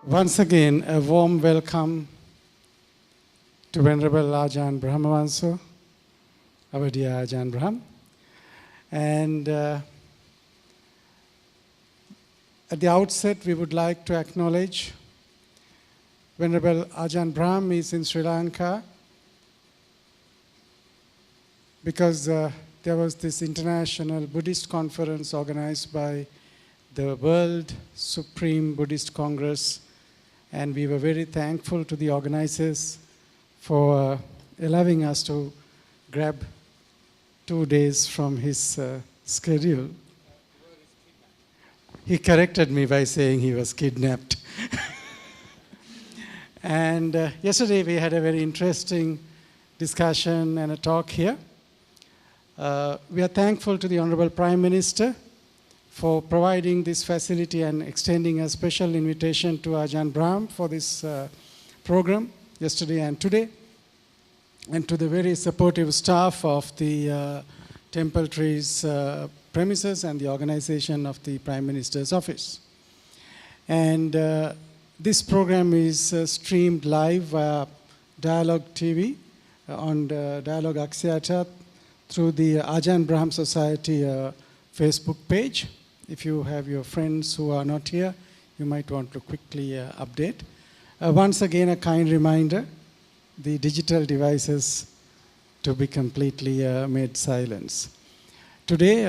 Once again, a warm welcome to Venerable Ajahn Brahm, our dear Ajahn Brahm. And at the outset, we would like to acknowledge Venerable Ajahn Brahm is in Sri Lanka because there was this international Buddhist conference organized by the World Supreme Buddhist Congress, and we were very thankful to the organizers for allowing us to grab 2 days from his schedule. He corrected me by saying he was kidnapped. And yesterday we had a very interesting discussion and a talk here. We are thankful to the Honorable Prime Minister for providing this facility and extending a special invitation to Ajahn Brahm for this program yesterday and today, and to the very supportive staff of the Temple Trees premises and the organization of the Prime Minister's office. And this program is streamed live via Dialogue TV on the Dialogue Axiata through the Ajahn Brahm Society Facebook page. If you have your friends who are not here, you might want to quickly update. Once again, a kind reminder, the digital devices to be completely made silence. Today,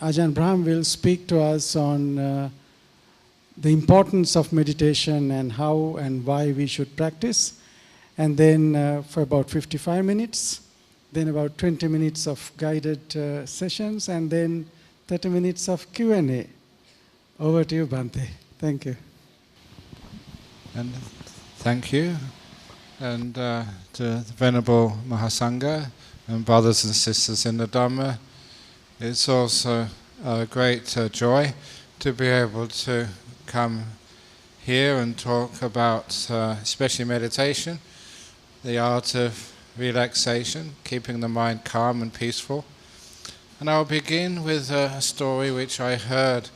Ajahn Brahm will speak to us on the importance of meditation and how and why we should practice. And then for about 55 minutes, then about 20 minutes of guided sessions, and then 30 minutes of Q&A. Over to you, Bhante. Thank you. And thank you. And to the Venerable Mahasangha and brothers and sisters in the Dhamma, it's also a great joy to be able to come here and talk about especially meditation, the art of relaxation, keeping the mind calm and peaceful. And I'll begin with a story which I heard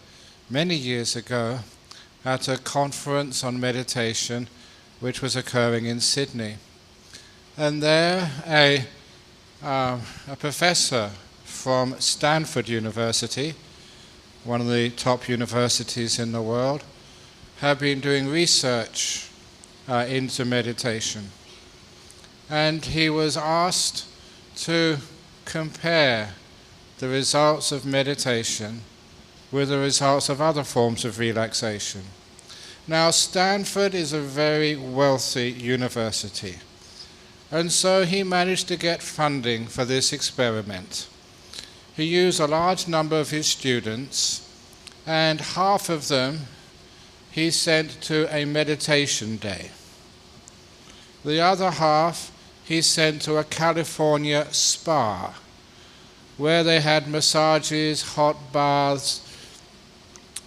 many years ago at a conference on meditation which was occurring in Sydney. And there a professor from Stanford University, one of the top universities in the world, had been doing research into meditation. And he was asked to compare the results of meditation with the results of other forms of relaxation. Now, Stanford is a very wealthy university, and so he managed to get funding for this experiment. He used a large number of his students, and half of them he sent to a meditation day. The other half he sent to a California spa, where they had massages, hot baths.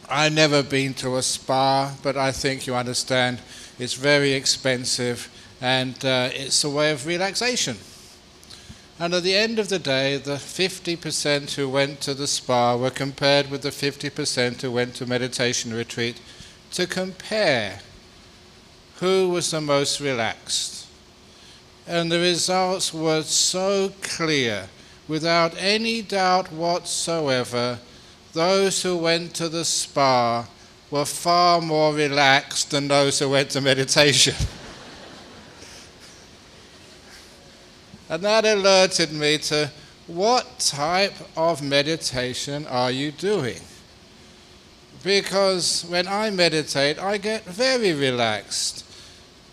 I've never been to a spa, but I think you understand it's very expensive, and it's a way of relaxation. And at the end of the day, the 50% who went to the spa were compared with the 50% who went to meditation retreat to compare who was the most relaxed. And the results were so clear. Without any doubt whatsoever, those who went to the spa were far more relaxed than those who went to meditation. And that alerted me to what type of meditation are you doing? Because when I meditate, I get very relaxed.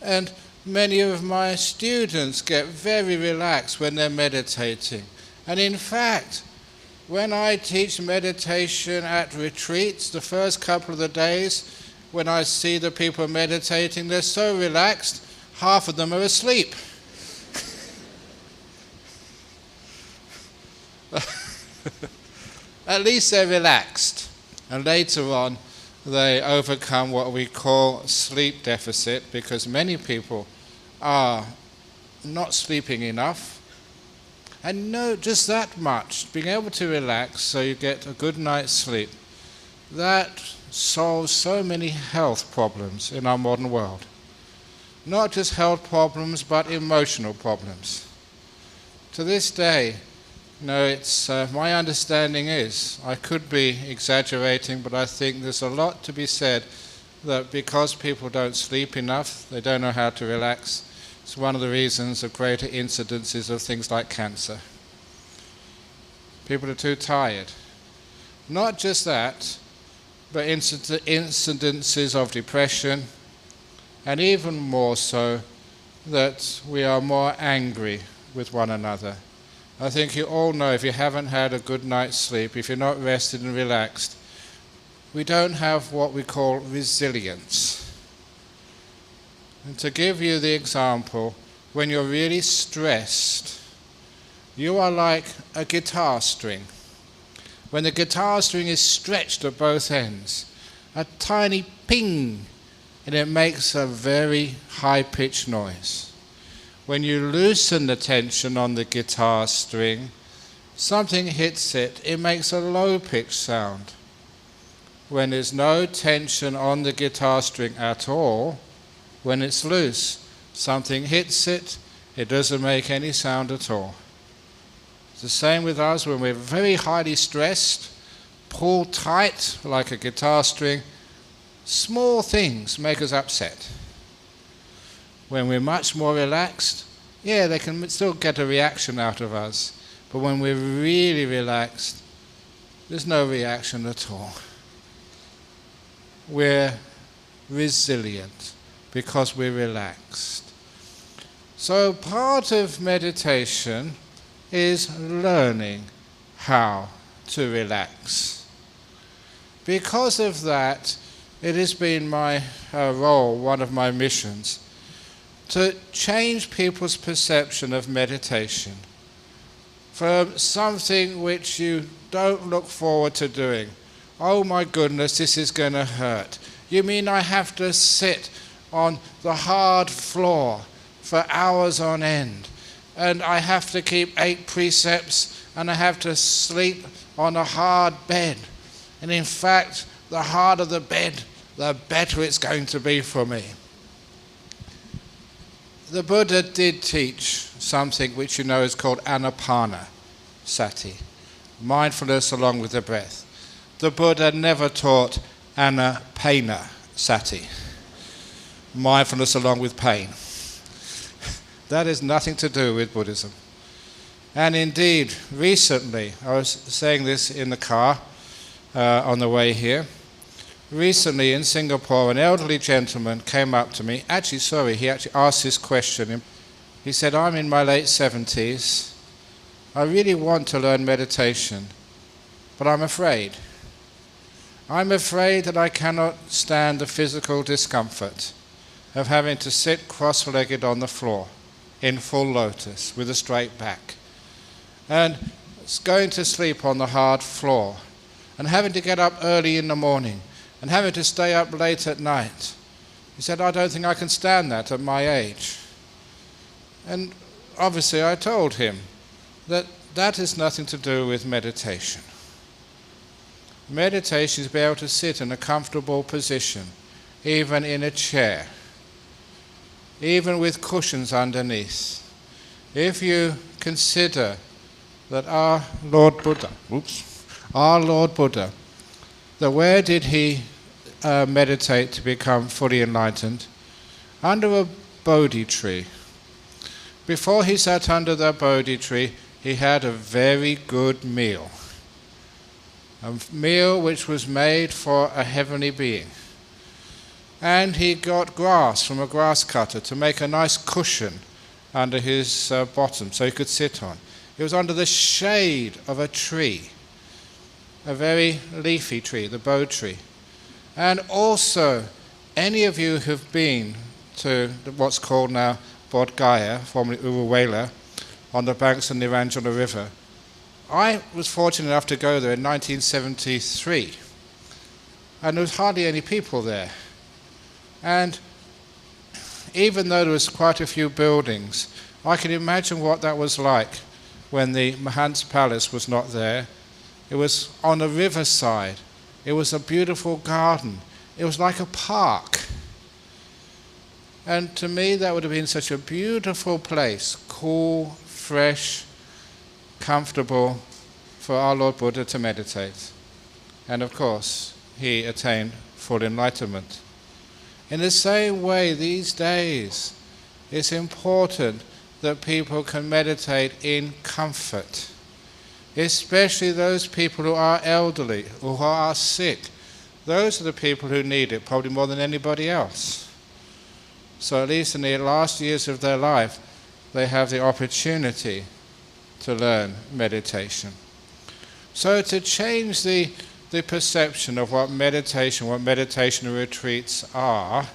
And many of my students get very relaxed when they're meditating. And in fact, when I teach meditation at retreats, the first couple of the days, when I see the people meditating, they're so relaxed, half of them are asleep. At least they're relaxed. And later on, they overcome what we call sleep deficit, because many people are not sleeping enough. And no, just that much, being able to relax so you get a good night's sleep, that solves so many health problems in our modern world. Not just health problems, but emotional problems. To this day, it's my understanding is, I could be exaggerating, but I think there's a lot to be said that because people don't sleep enough, they don't know how to relax, it's one of the reasons of greater incidences of things like cancer. People are too tired. Not just that, but incidences of depression, and even more so, that we are more angry with one another. I think you all know, if you haven't had a good night's sleep, if you're not rested and relaxed, we don't have what we call resilience. And to give you the example, when you're really stressed, you are like a guitar string. When the guitar string is stretched at both ends, a tiny ping, and it makes a very high-pitched noise. When you loosen the tension on the guitar string, something hits it, it makes a low-pitched sound. When there's no tension on the guitar string at all, when it's loose, something hits it, it doesn't make any sound at all. It's the same with us when we're very highly stressed, pulled tight like a guitar string, small things make us upset. When we're much more relaxed, they can still get a reaction out of us. But when we're really relaxed, there's no reaction at all. We're resilient because we're relaxed. So part of meditation is learning how to relax. Because of that, it has been my role, one of my missions, to change people's perception of meditation from something which you don't look forward to doing. Oh my goodness, this is going to hurt. You mean I have to sit on the hard floor for hours on end, and I have to keep 8 precepts, and I have to sleep on a hard bed. And in fact, the harder the bed, the better it's going to be for me. The Buddha did teach something which is called anapanasati, mindfulness along with the breath. The Buddha never taught anapanasati, mindfulness along with pain. That has nothing to do with Buddhism. And indeed, recently, I was saying this in the car on the way here, recently in Singapore, an elderly gentleman came up to me. He actually asked this question. He said, I'm in my late 70s. I really want to learn meditation, but I'm afraid. I'm afraid that I cannot stand the physical discomfort of having to sit cross-legged on the floor in full lotus with a straight back, and going to sleep on the hard floor, and having to get up early in the morning, and having to stay up late at night. He said, I don't think I can stand that at my age. And obviously I told him that that has nothing to do with meditation. Meditation is to be able to sit in a comfortable position, even in a chair, even with cushions underneath. If you consider that our Lord Buddha, that where did he meditate to become fully enlightened? Under a Bodhi tree. Before he sat under the Bodhi tree, he had a very good meal. A meal which was made for a heavenly being. And he got grass from a grass cutter to make a nice cushion under his bottom so he could sit on. It was under the shade of a tree, a very leafy tree, the Bodhi tree. And also, any of you who've been to what's called now Bodh Gaya, formerly Uruwela, on the banks of the Nirangela River, I was fortunate enough to go there in 1973, and there was hardly any people there. And even though there was quite a few buildings, I can imagine what that was like when the Mahant's palace was not there. It was on a riverside. It was a beautiful garden. It was like a park. And to me, that would have been such a beautiful place, cool, fresh, comfortable for our Lord Buddha to meditate. And of course, he attained full enlightenment. In the same way, these days, it's important that people can meditate in comfort, especially those people who are elderly or who are sick. Those are the people who need it probably more than anybody else. So at least in the last years of their life, they have the opportunity to learn meditation. So to change the perception of what meditation retreats are,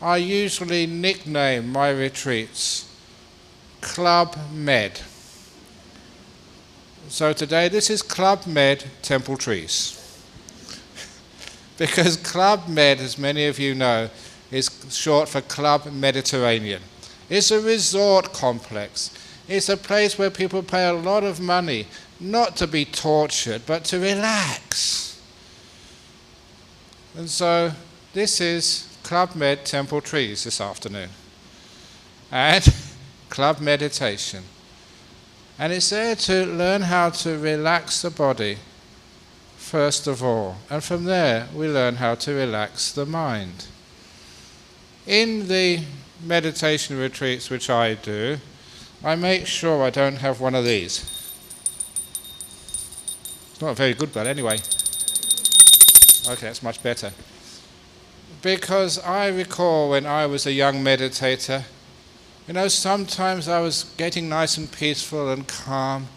I usually nickname my retreats Club Med. So today this is Club Med Temple Trees. Because Club Med, as many of you know, is short for Club Mediterranean. It's a resort complex. It's a place where people pay a lot of money, not to be tortured, but to relax. And so this is Club Med Temple Trees this afternoon. And Club Meditation. And it's there to learn how to relax the body, first of all. And from there, we learn how to relax the mind. In the meditation retreats which I do, I make sure I don't have one of these. It's not very good, but anyway. Okay, that's much better. Because I recall when I was a young meditator, sometimes I was getting nice and peaceful and calm,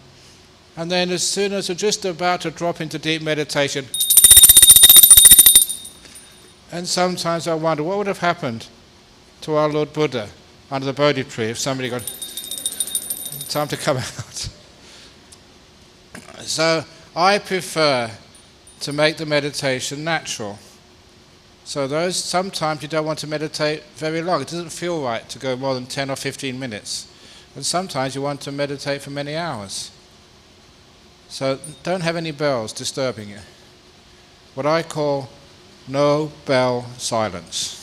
and then as soon as I was just about to drop into deep meditation, and sometimes I wonder what would have happened to our Lord Buddha under the Bodhi tree if somebody got time to come out. So I prefer to make the meditation natural. So sometimes you don't want to meditate very long. It doesn't feel right to go more than 10 or 15 minutes. And sometimes you want to meditate for many hours. So don't have any bells disturbing you. What I call no bell silence.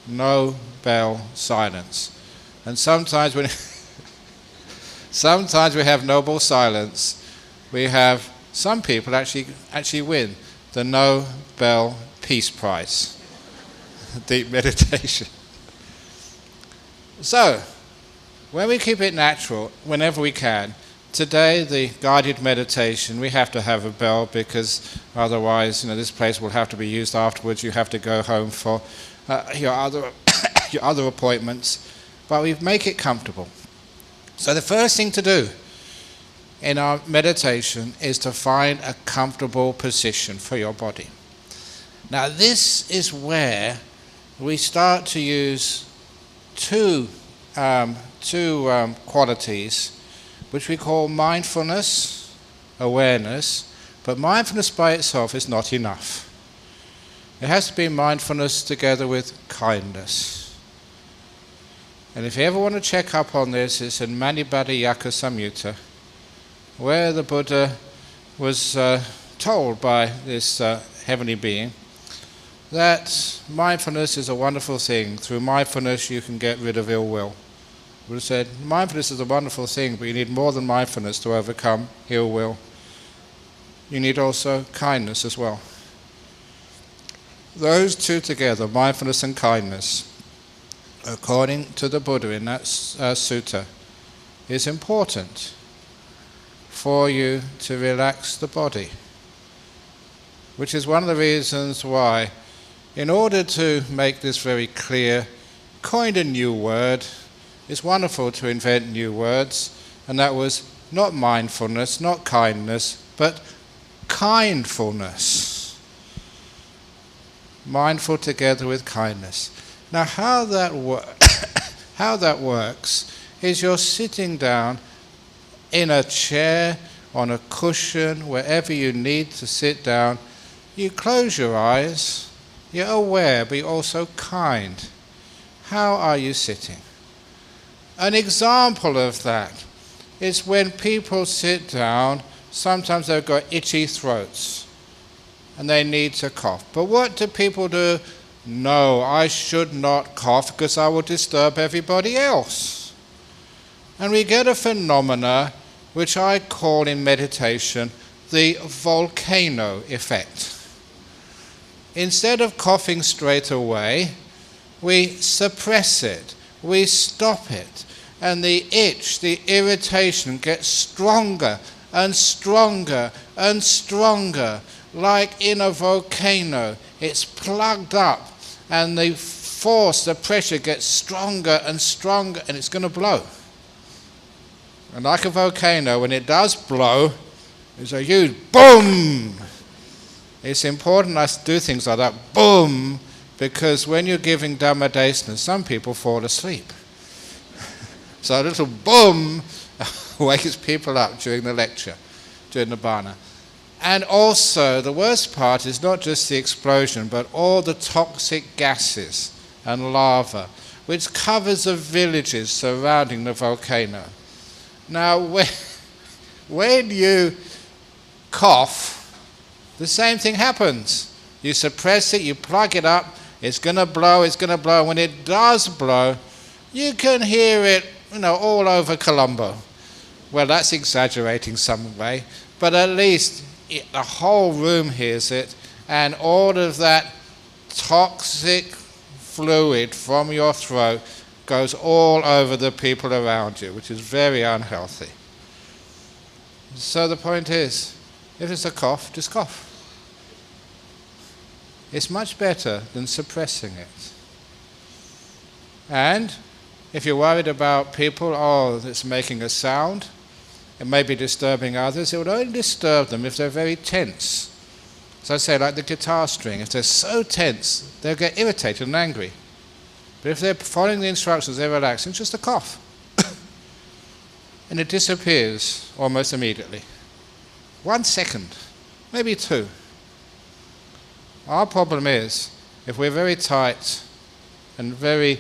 No bell silence. And sometimes we have noble silence. We have some people actually win the Nobel Peace Prize, deep meditation. So, when we keep it natural, whenever we can, today the guided meditation, we have to have a bell because otherwise, this place will have to be used afterwards. You have to go home for your other appointments, but we make it comfortable. So the first thing to do in our meditation is to find a comfortable position for your body. Now this is where we start to use two qualities which we call mindfulness, awareness, but mindfulness by itself is not enough. It has to be mindfulness together with kindness. And if you ever want to check up on this, it's in Manibbadayaka Samyutta, where the Buddha was told by this heavenly being that mindfulness is a wonderful thing. Through mindfulness you can get rid of ill will. The Buddha said, mindfulness is a wonderful thing, but you need more than mindfulness to overcome ill will. You need also kindness as well. Those two together, mindfulness and kindness, according to the Buddha in that sutta, is important for you to relax the body. Which is one of the reasons why, in order to make this very clear, coined a new word. It's wonderful to invent new words, and that was not mindfulness, not kindness, but kindfulness. Mindful together with kindness. Now how that works is you're sitting down in a chair, on a cushion, wherever you need to sit down. You close your eyes, you're aware, but you're also kind. How are you sitting? An example of that is when people sit down, sometimes they've got itchy throats and they need to cough. But what do people do? No, I should not cough because I will disturb everybody else. And we get a phenomena which I call in meditation the volcano effect. Instead of coughing straight away, we suppress it, we stop it, and the itch, the irritation gets stronger and stronger and stronger. Like in a volcano, it's plugged up and the force, the pressure gets stronger and stronger and it's going to blow. And like a volcano, when it does blow, there's a huge boom. It's important I do things like that, boom, because when you're giving Dhamma desana, some people fall asleep. So a little boom wakes people up during the lecture, during the bhana. And also, the worst part is not just the explosion, but all the toxic gases and lava, which covers the villages surrounding the volcano. Now, when you cough, the same thing happens. You suppress it, you plug it up, it's going to blow, it's going to blow. When it does blow, you can hear it, all over Colombo. Well, that's exaggerating some way, but at least the whole room hears it, and all of that toxic fluid from your throat goes all over the people around you, which is very unhealthy. So the point is, if it's a cough, just cough. It's much better than suppressing it. And if you're worried about people, it's making a sound, it may be disturbing others, it would only disturb them if they're very tense. So I say, like the guitar string, if they're so tense, they'll get irritated and angry. But if they're following the instructions, they're relaxing, just a cough. And it disappears almost immediately. 1 second, maybe 2. Our problem is, if we're very tight and very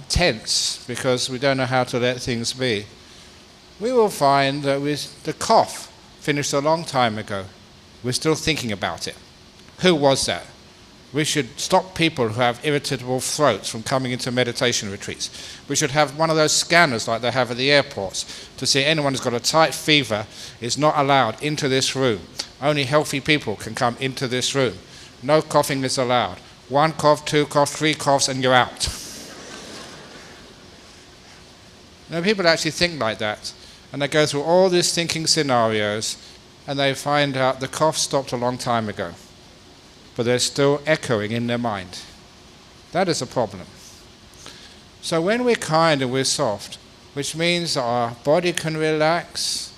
tense because we don't know how to let things be, we will find that the cough finished a long time ago. We're still thinking about it. Who was that? We should stop people who have irritable throats from coming into meditation retreats. We should have one of those scanners like they have at the airports to see anyone who's got a tight fever is not allowed into this room. Only healthy people can come into this room. No coughing is allowed. 1 cough, 2 coughs, 3 coughs, and you're out. People actually think like that. And they go through all these thinking scenarios, and they find out the cough stopped a long time ago. But they're still echoing in their mind. That is a problem. So when we're kind and we're soft, which means that our body can relax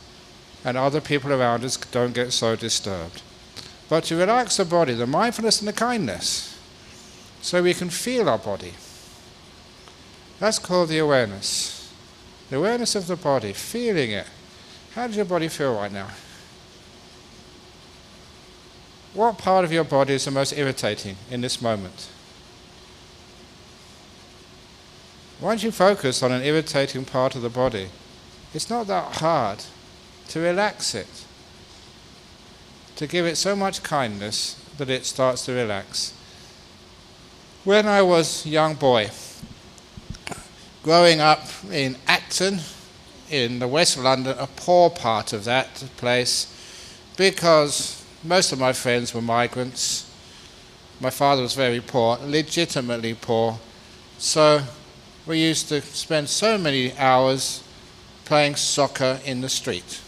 and other people around us don't get so disturbed. But to relax the body, the mindfulness and the kindness, so we can feel our body. That's called the awareness. The awareness of the body, feeling it. How does your body feel right now? What part of your body is the most irritating in this moment? Once you focus on an irritating part of the body, it's not that hard to relax it, to give it so much kindness that it starts to relax. When I was a young boy, growing up in Acton, in the West London, a poor part of that place, because most of my friends were migrants. My father was very poor, legitimately poor. So we used to spend so many hours playing soccer in the street.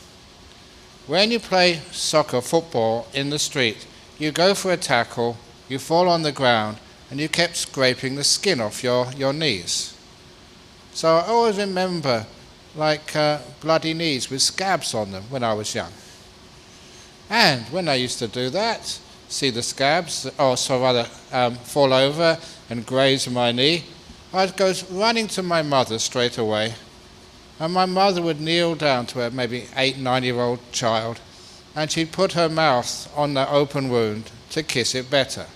When you play soccer, football, in the street, you go for a tackle, you fall on the ground, and you kept scraping the skin off your knees. So I always remember bloody knees with scabs on them when I was young. And when I used to do that, see the scabs, fall over and graze my knee, I'd go running to my mother straight away. And my mother would kneel down to her maybe 8-9-year-old child, and she'd put her mouth on the open wound to kiss it better.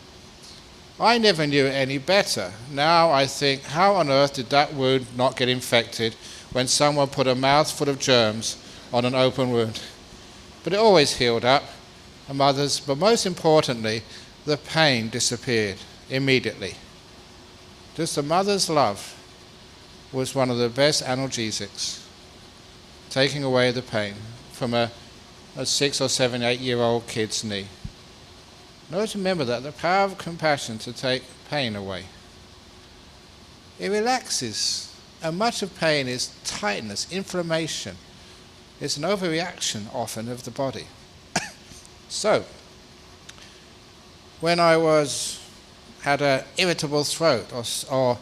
I never knew any better. Now I think, how on earth did that wound not get infected when someone put a mouthful of germs on an open wound? But it always healed up. But most importantly, the pain disappeared immediately. Just the mother's love was one of the best analgesics, taking away the pain from a 6 or 7, 8-year-old kid's knee. Always remember that, the power of compassion to take pain away. It relaxes, and much of pain is tightness, inflammation. It's an overreaction often of the body. So, when I had an irritable throat, or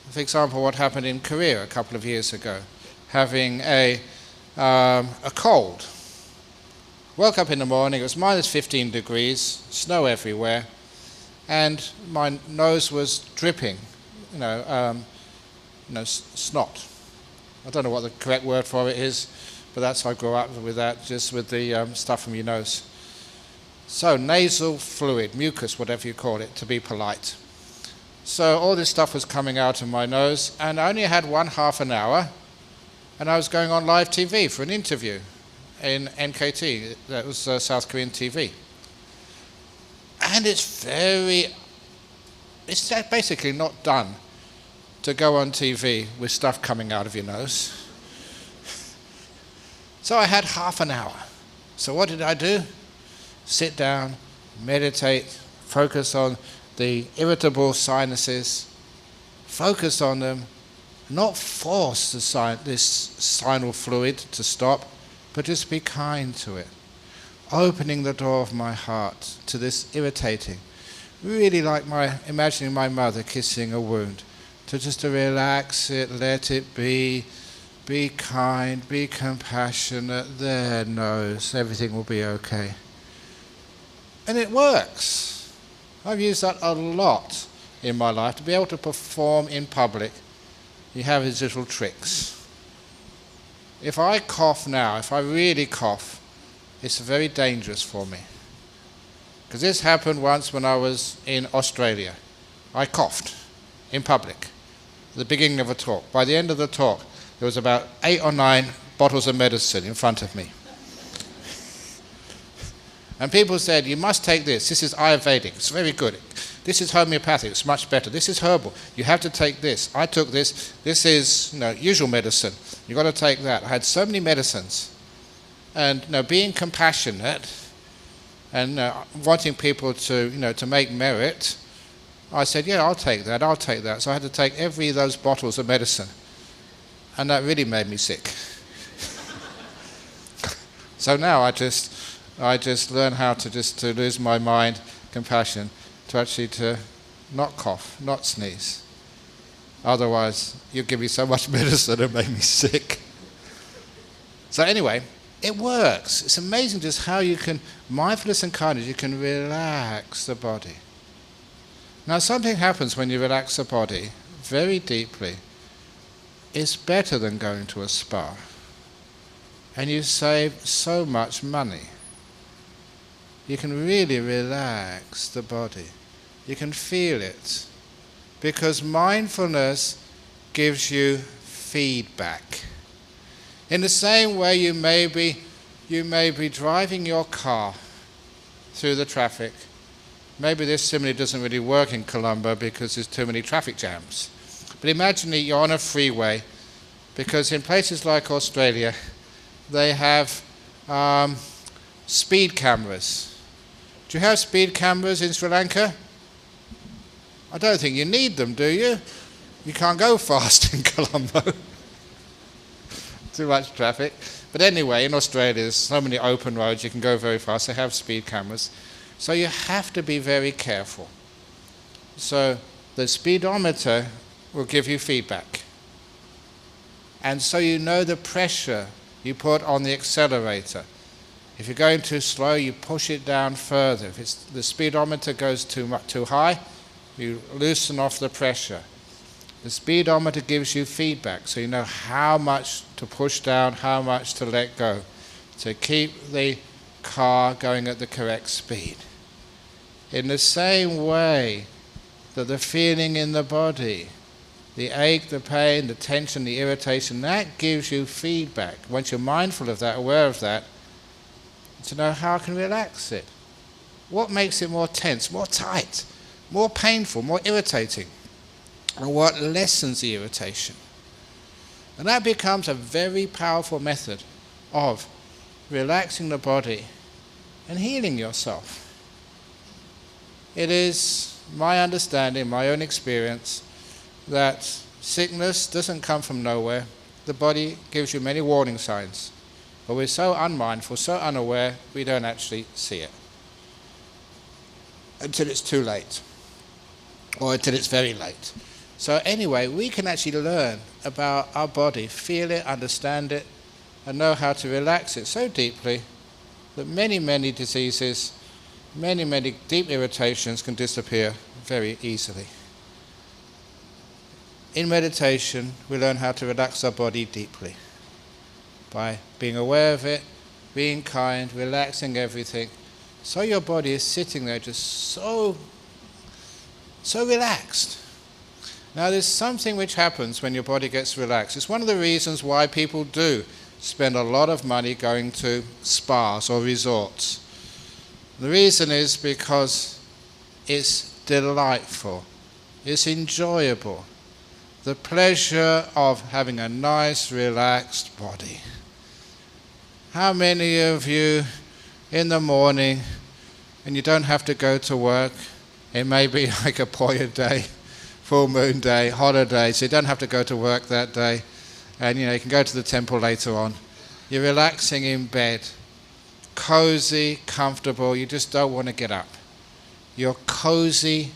for example what happened in Korea a couple of years ago, having a cold. Woke up in the morning, it was minus 15 degrees, snow everywhere, and my nose was dripping, snot. I don't know what the correct word for it is, but that's how I grew up with that, just with the stuff from your nose. So nasal fluid, mucus, whatever you call it, to be polite. So all this stuff was coming out of my nose, and I only had half an hour, and I was going on live TV for an interview in NKT, that was South Korean TV. And it's basically not done to go on TV with stuff coming out of your nose. So I had half an hour. So what did I do? Sit down, meditate, focus on the irritable sinuses, focus on them, not force this sinal fluid to stop, but just be kind to it. Opening the door of my heart to this irritating, really like imagining my mother kissing a wound, to relax it, let it be kind, be compassionate, there knows, everything will be okay. And it works. I've used that a lot in my life, to be able to perform in public. You have these little tricks. If I cough now, if I really cough, it's very dangerous for me. Because this happened once when I was in Australia. I coughed in public at the beginning of a talk. By the end of the talk, there was about 8 or 9 bottles of medicine in front of me. And people said, you must take this. This is Ayurvedic. It's very good. This is homeopathic. It's much better. This is herbal. You have to take this. I took this. This is usual medicine. You've got to take that. I had so many medicines. And being compassionate and wanting people to make merit, I said, yeah, I'll take that. I'll take that. So I had to take every of those bottles of medicine. And that really made me sick. So now I just learn how to lose my mind, compassion, to not cough, not sneeze. Otherwise, you give me so much medicine it made me sick. So anyway, it works. It's amazing just how you can, mindfulness and kindness, you can relax the body. Now something happens when you relax the body very deeply. It's better than going to a spa. And you save so much money. You can really relax the body. You can feel it. Because mindfulness gives you feedback. In the same way you may be driving your car through the traffic. Maybe this simile doesn't really work in Colombo because there's too many traffic jams. But imagine that you're on a freeway, because in places like Australia, they have speed cameras. Do you have speed cameras in Sri Lanka? I don't think you need them, do you? You can't go fast in Colombo. Too much traffic. But anyway, in Australia, there's so many open roads, you can go very fast. They have speed cameras. So you have to be very careful. So the speedometer will give you feedback. And so you know the pressure you put on the accelerator. If you're going too slow, you push it down further. If the speedometer goes too high, you loosen off the pressure. The speedometer gives you feedback, so you know how much to push down, how much to let go, to keep the car going at the correct speed. In the same way, that the feeling in the body, the ache, the pain, the tension, the irritation, that gives you feedback. Once you're mindful of that, aware of that, to know how I can relax it. What makes it more tense, more tight, more painful, more irritating? And what lessens the irritation? And that becomes a very powerful method of relaxing the body and healing yourself. It is my understanding, my own experience, that sickness doesn't come from nowhere. The body gives you many warning signs, but we're so unmindful, so unaware, we don't actually see it until it's too late, or until it's very late. So anyway, we can actually learn about our body, feel it, understand it, and know how to relax it so deeply that many, many diseases, many, many deep irritations can disappear very easily. In meditation, we learn how to relax our body deeply by being aware of it, being kind, relaxing everything. So your body is sitting there just so relaxed. Now there's something which happens when your body gets relaxed. It's one of the reasons why people do spend a lot of money going to spas or resorts. The reason is because it's delightful, it's enjoyable. The pleasure of having a nice, relaxed body. How many of you in the morning, and you don't have to go to work, it may be like a Poya day, full moon day, holiday, so you don't have to go to work that day, and you can go to the temple later on. You're relaxing in bed, cozy, comfortable, you just don't want to get up. You're cozy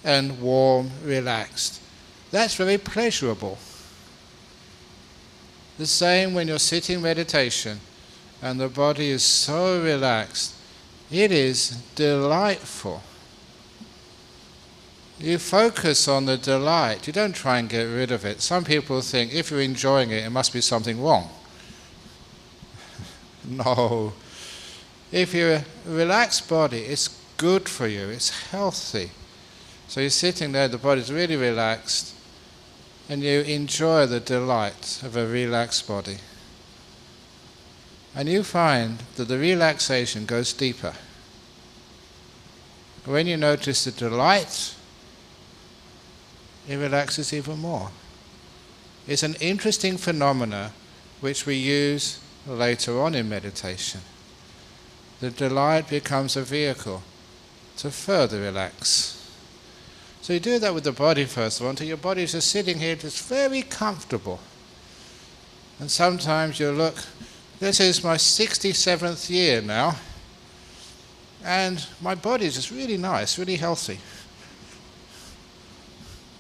and warm, relaxed. That's very pleasurable. The same when you're sitting meditation and the body is so relaxed, it is delightful. You focus on the delight, you don't try and get rid of it. Some people think if you're enjoying it, it must be something wrong. No. If you're a relaxed body, it's good for you, it's healthy. So you're sitting there, the body's really relaxed, and you enjoy the delight of a relaxed body. And you find that the relaxation goes deeper. When you notice the delight, it relaxes even more. It's an interesting phenomena which we use later on in meditation. The delight becomes a vehicle to further relax. So you do that with the body first of all, until your body is just sitting here just very comfortable. And sometimes you look, this is my 67th year now, and my body is just really nice, really healthy.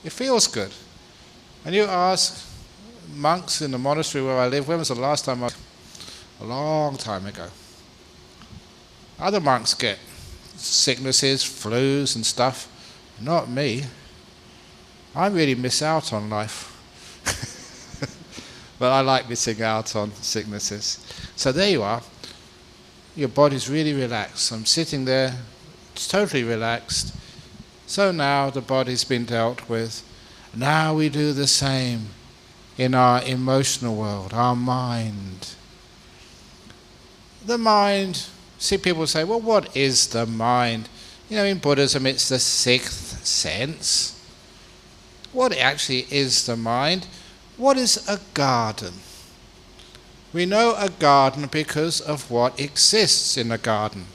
It feels good. And you ask monks in the monastery where I live, when was the last time a long time ago. Other monks get sicknesses, flus and stuff. Not me. I really miss out on life. But I like missing out on sicknesses. So there you are. Your body's really relaxed. I'm sitting there, it's totally relaxed. So now the body's been dealt with. Now we do the same in our emotional world, our mind. The mind, see people say, well, what is the mind? In Buddhism it's the sixth sense. What actually is the mind? What is a garden? We know a garden because of what exists in a garden.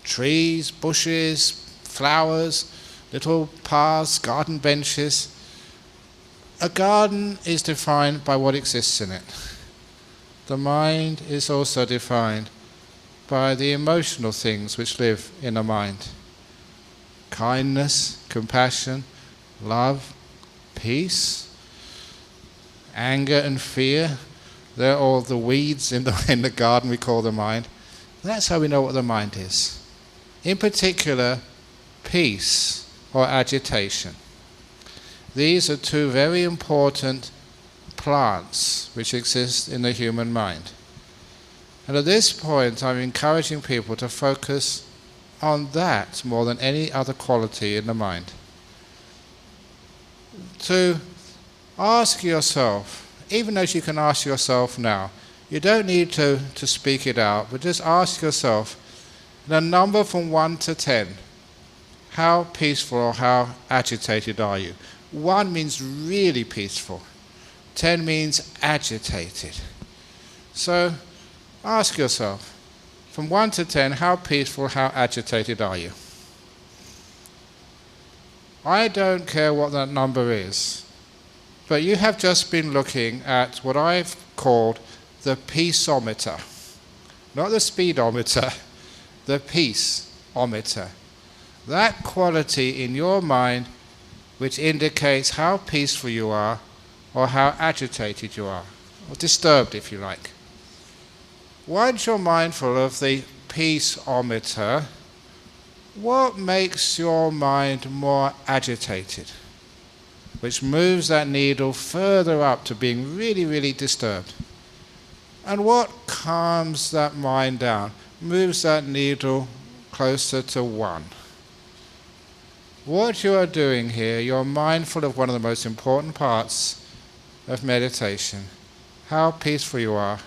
Trees, bushes, flowers, little paths, garden benches. A garden is defined by what exists in it. The mind is also defined by the emotional things which live in the mind. Kindness, compassion, love, peace, anger and fear. They're all the weeds in the garden we call the mind. That's how we know what the mind is. In particular, peace or agitation. These are two very important plants which exist in the human mind. And at this point, I'm encouraging people to focus on that more than any other quality in the mind. to ask yourself, even as you can ask yourself now, you don't need to speak it out, but just ask yourself, in a number from 1 to 10, how peaceful or how agitated are you? 1 means really peaceful. 10 means agitated. So ask yourself, from 1 to 10, how peaceful, how agitated are you? I don't care what that number is, but you have just been looking at what I've called the peaceometer. Not the speedometer, the peaceometer. That quality in your mind which indicates how peaceful you are or how agitated you are, or disturbed if you like. Once you're mindful of the peaceometer, what makes your mind more agitated? Which moves that needle further up to being really, really disturbed. And what calms that mind down, moves that needle closer to 1. What you are doing here, you're mindful of one of the most important parts of meditation. How peaceful you are,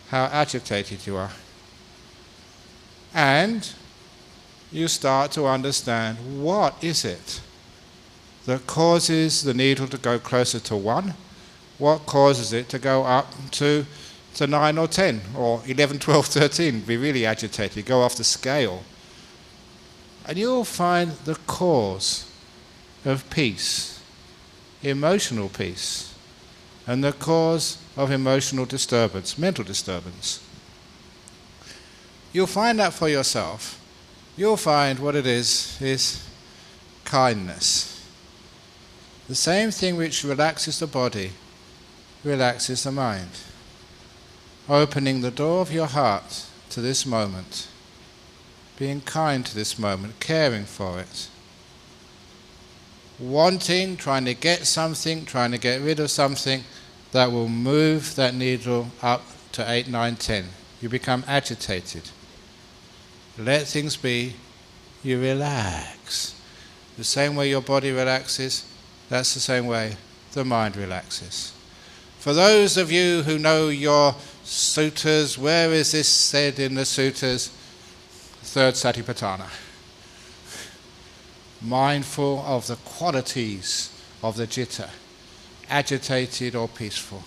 how agitated you are. And you start to understand, what is it that causes the needle to go closer to 1? What causes it to go up to 9 or 10 or 11, 12, 13, be really agitated, go off the scale? And you'll find the cause of peace, emotional peace, and the cause of emotional disturbance, mental disturbance. You'll find that for yourself. You'll find what it is kindness. The same thing which relaxes the body, relaxes the mind. Opening the door of your heart to this moment, being kind to this moment, caring for it. Wanting, trying to get something, trying to get rid of something that will move that needle up to 8, 9, 10. You become agitated. Let things be, you relax. The same way your body relaxes, that's the same way the mind relaxes. For those of you who know your suttas, where is this said in the suttas? 3rd Satipatthana. Mindful of the qualities of the citta, agitated or peaceful.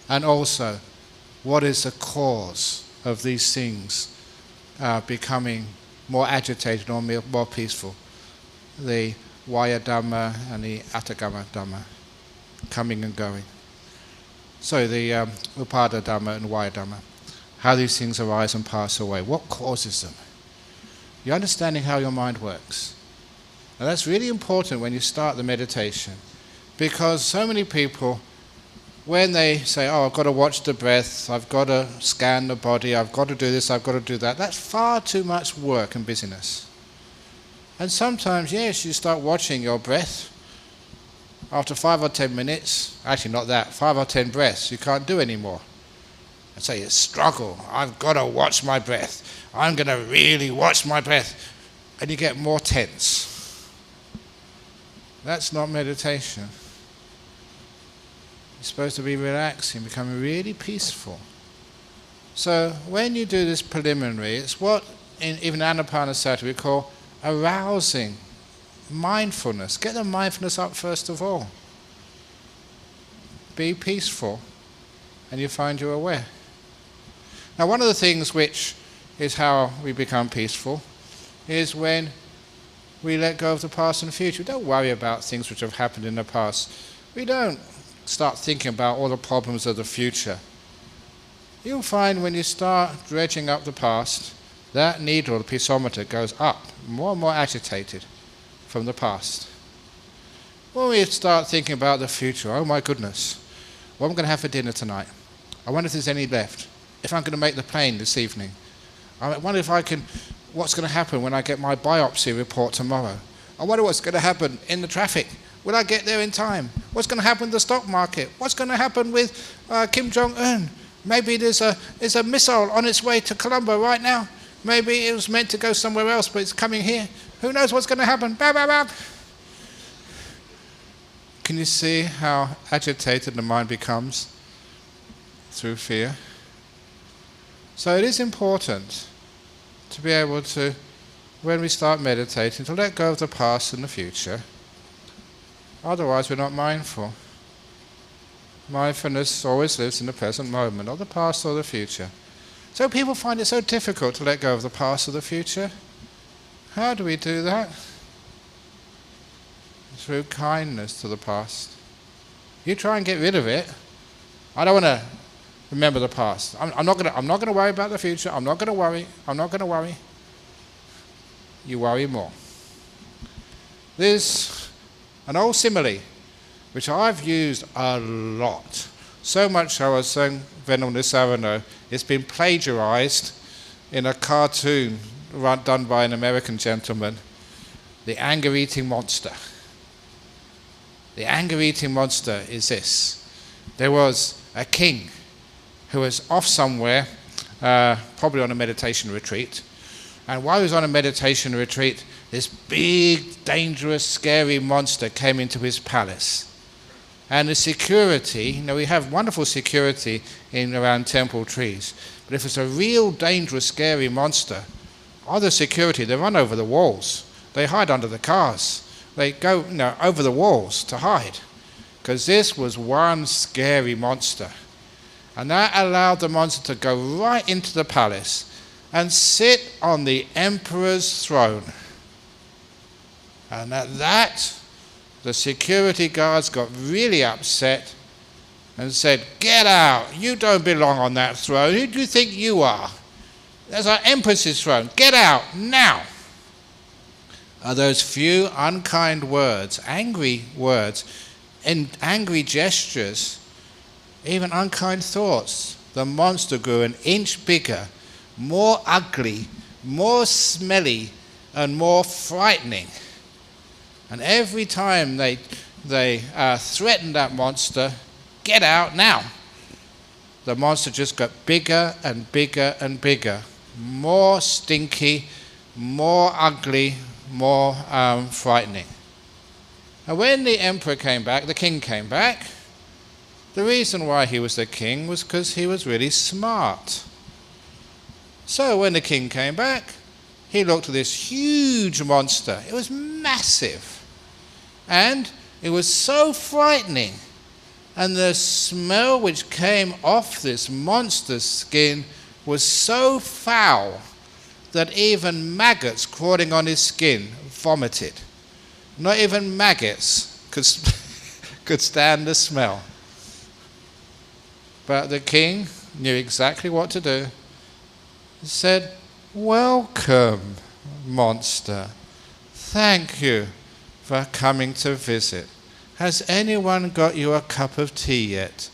And also, what is the cause of these things becoming more agitated or more peaceful? The Vaya Dhamma and the Atthagama Dhamma, coming and going. So the Upada Dhamma and Vaya Dhamma, how these things arise and pass away. What causes them? You're understanding how your mind works. And that's really important when you start the meditation, because so many people, when they say, oh, I've got to watch the breath, I've got to scan the body, I've got to do this, I've got to do that, that's far too much work and busyness. And sometimes, yes, you start watching your breath. After 5 or 10 minutes, actually not that, 5 or 10 breaths, you can't do anymore. And so you struggle, I've got to watch my breath. I'm going to really watch my breath. And you get more tense. That's not meditation. You're supposed to be relaxing, becoming really peaceful. So when you do this preliminary, it's what in even Anapanasati we call arousing mindfulness. Get the mindfulness up first of all. Be peaceful, and you find you're aware. Now, one of the things which is how we become peaceful is when we let go of the past and future. We don't worry about things which have happened in the past. We don't start thinking about all the problems of the future. You'll find when you start dredging up the past, that needle, the peaceometer, goes up, more and more agitated from the past. When we start thinking about the future, oh my goodness, what am I going to have for dinner tonight? I wonder if there's any left. If I'm going to make the plane this evening. I wonder if I can, what's going to happen when I get my biopsy report tomorrow? I wonder what's going to happen in the traffic. Will I get there in time? What's going to happen in the stock market? What's going to happen with Kim Jong-un? Maybe there's a missile on its way to Colombo right now. Maybe it was meant to go somewhere else, but it's coming here. Who knows what's going to happen? Bah, bah, bah. Can you see how agitated the mind becomes through fear? So it is important to be able to, when we start meditating, to let go of the past and the future. Otherwise we're not mindful. Mindfulness always lives in the present moment, not the past or the future. So people find it so difficult to let go of the past or the future. How do we do that? Through kindness to the past. You try and get rid of it. I don't want to remember the past. I'm not going to worry about the future. I'm not going to worry. You worry more. There's an old simile which I've used a lot. So much so I was saying Venom Nisarano, it's been plagiarized in a cartoon done by an American gentleman, The Anger-Eating Monster. The anger-eating monster is this. There was a king who was off somewhere, probably on a meditation retreat. And while he was on a meditation retreat, this big, dangerous, scary monster came into his palace. And the security, we have wonderful security around temple trees. But if it's a real dangerous, scary monster, other security, they run over the walls. They hide under the cars. They go over the walls to hide, because this was one scary monster. And that allowed the monster to go right into the palace and sit on the emperor's throne. And at that, the security guards got really upset and said, "Get out, you don't belong on that throne. Who do you think you are? That's our empress's throne. Get out, now." Are those few unkind words, angry words, and angry gestures, even unkind thoughts. The monster grew an inch bigger, more ugly, more smelly, and more frightening. And every time they threatened that monster, "Get out now," the monster just got bigger and bigger and bigger, more stinky, more ugly, more frightening. And when the emperor came back, the king came back, the reason why he was the king was because he was really smart. So when the king came back, he looked at this huge monster. It was massive. And it was so frightening. And the smell which came off this monster's skin was so foul that even maggots crawling on his skin vomited. Not even maggots could stand the smell. But the king knew exactly what to do. He said, "Welcome, monster. Thank you for coming to visit. Has anyone got you a cup of tea yet?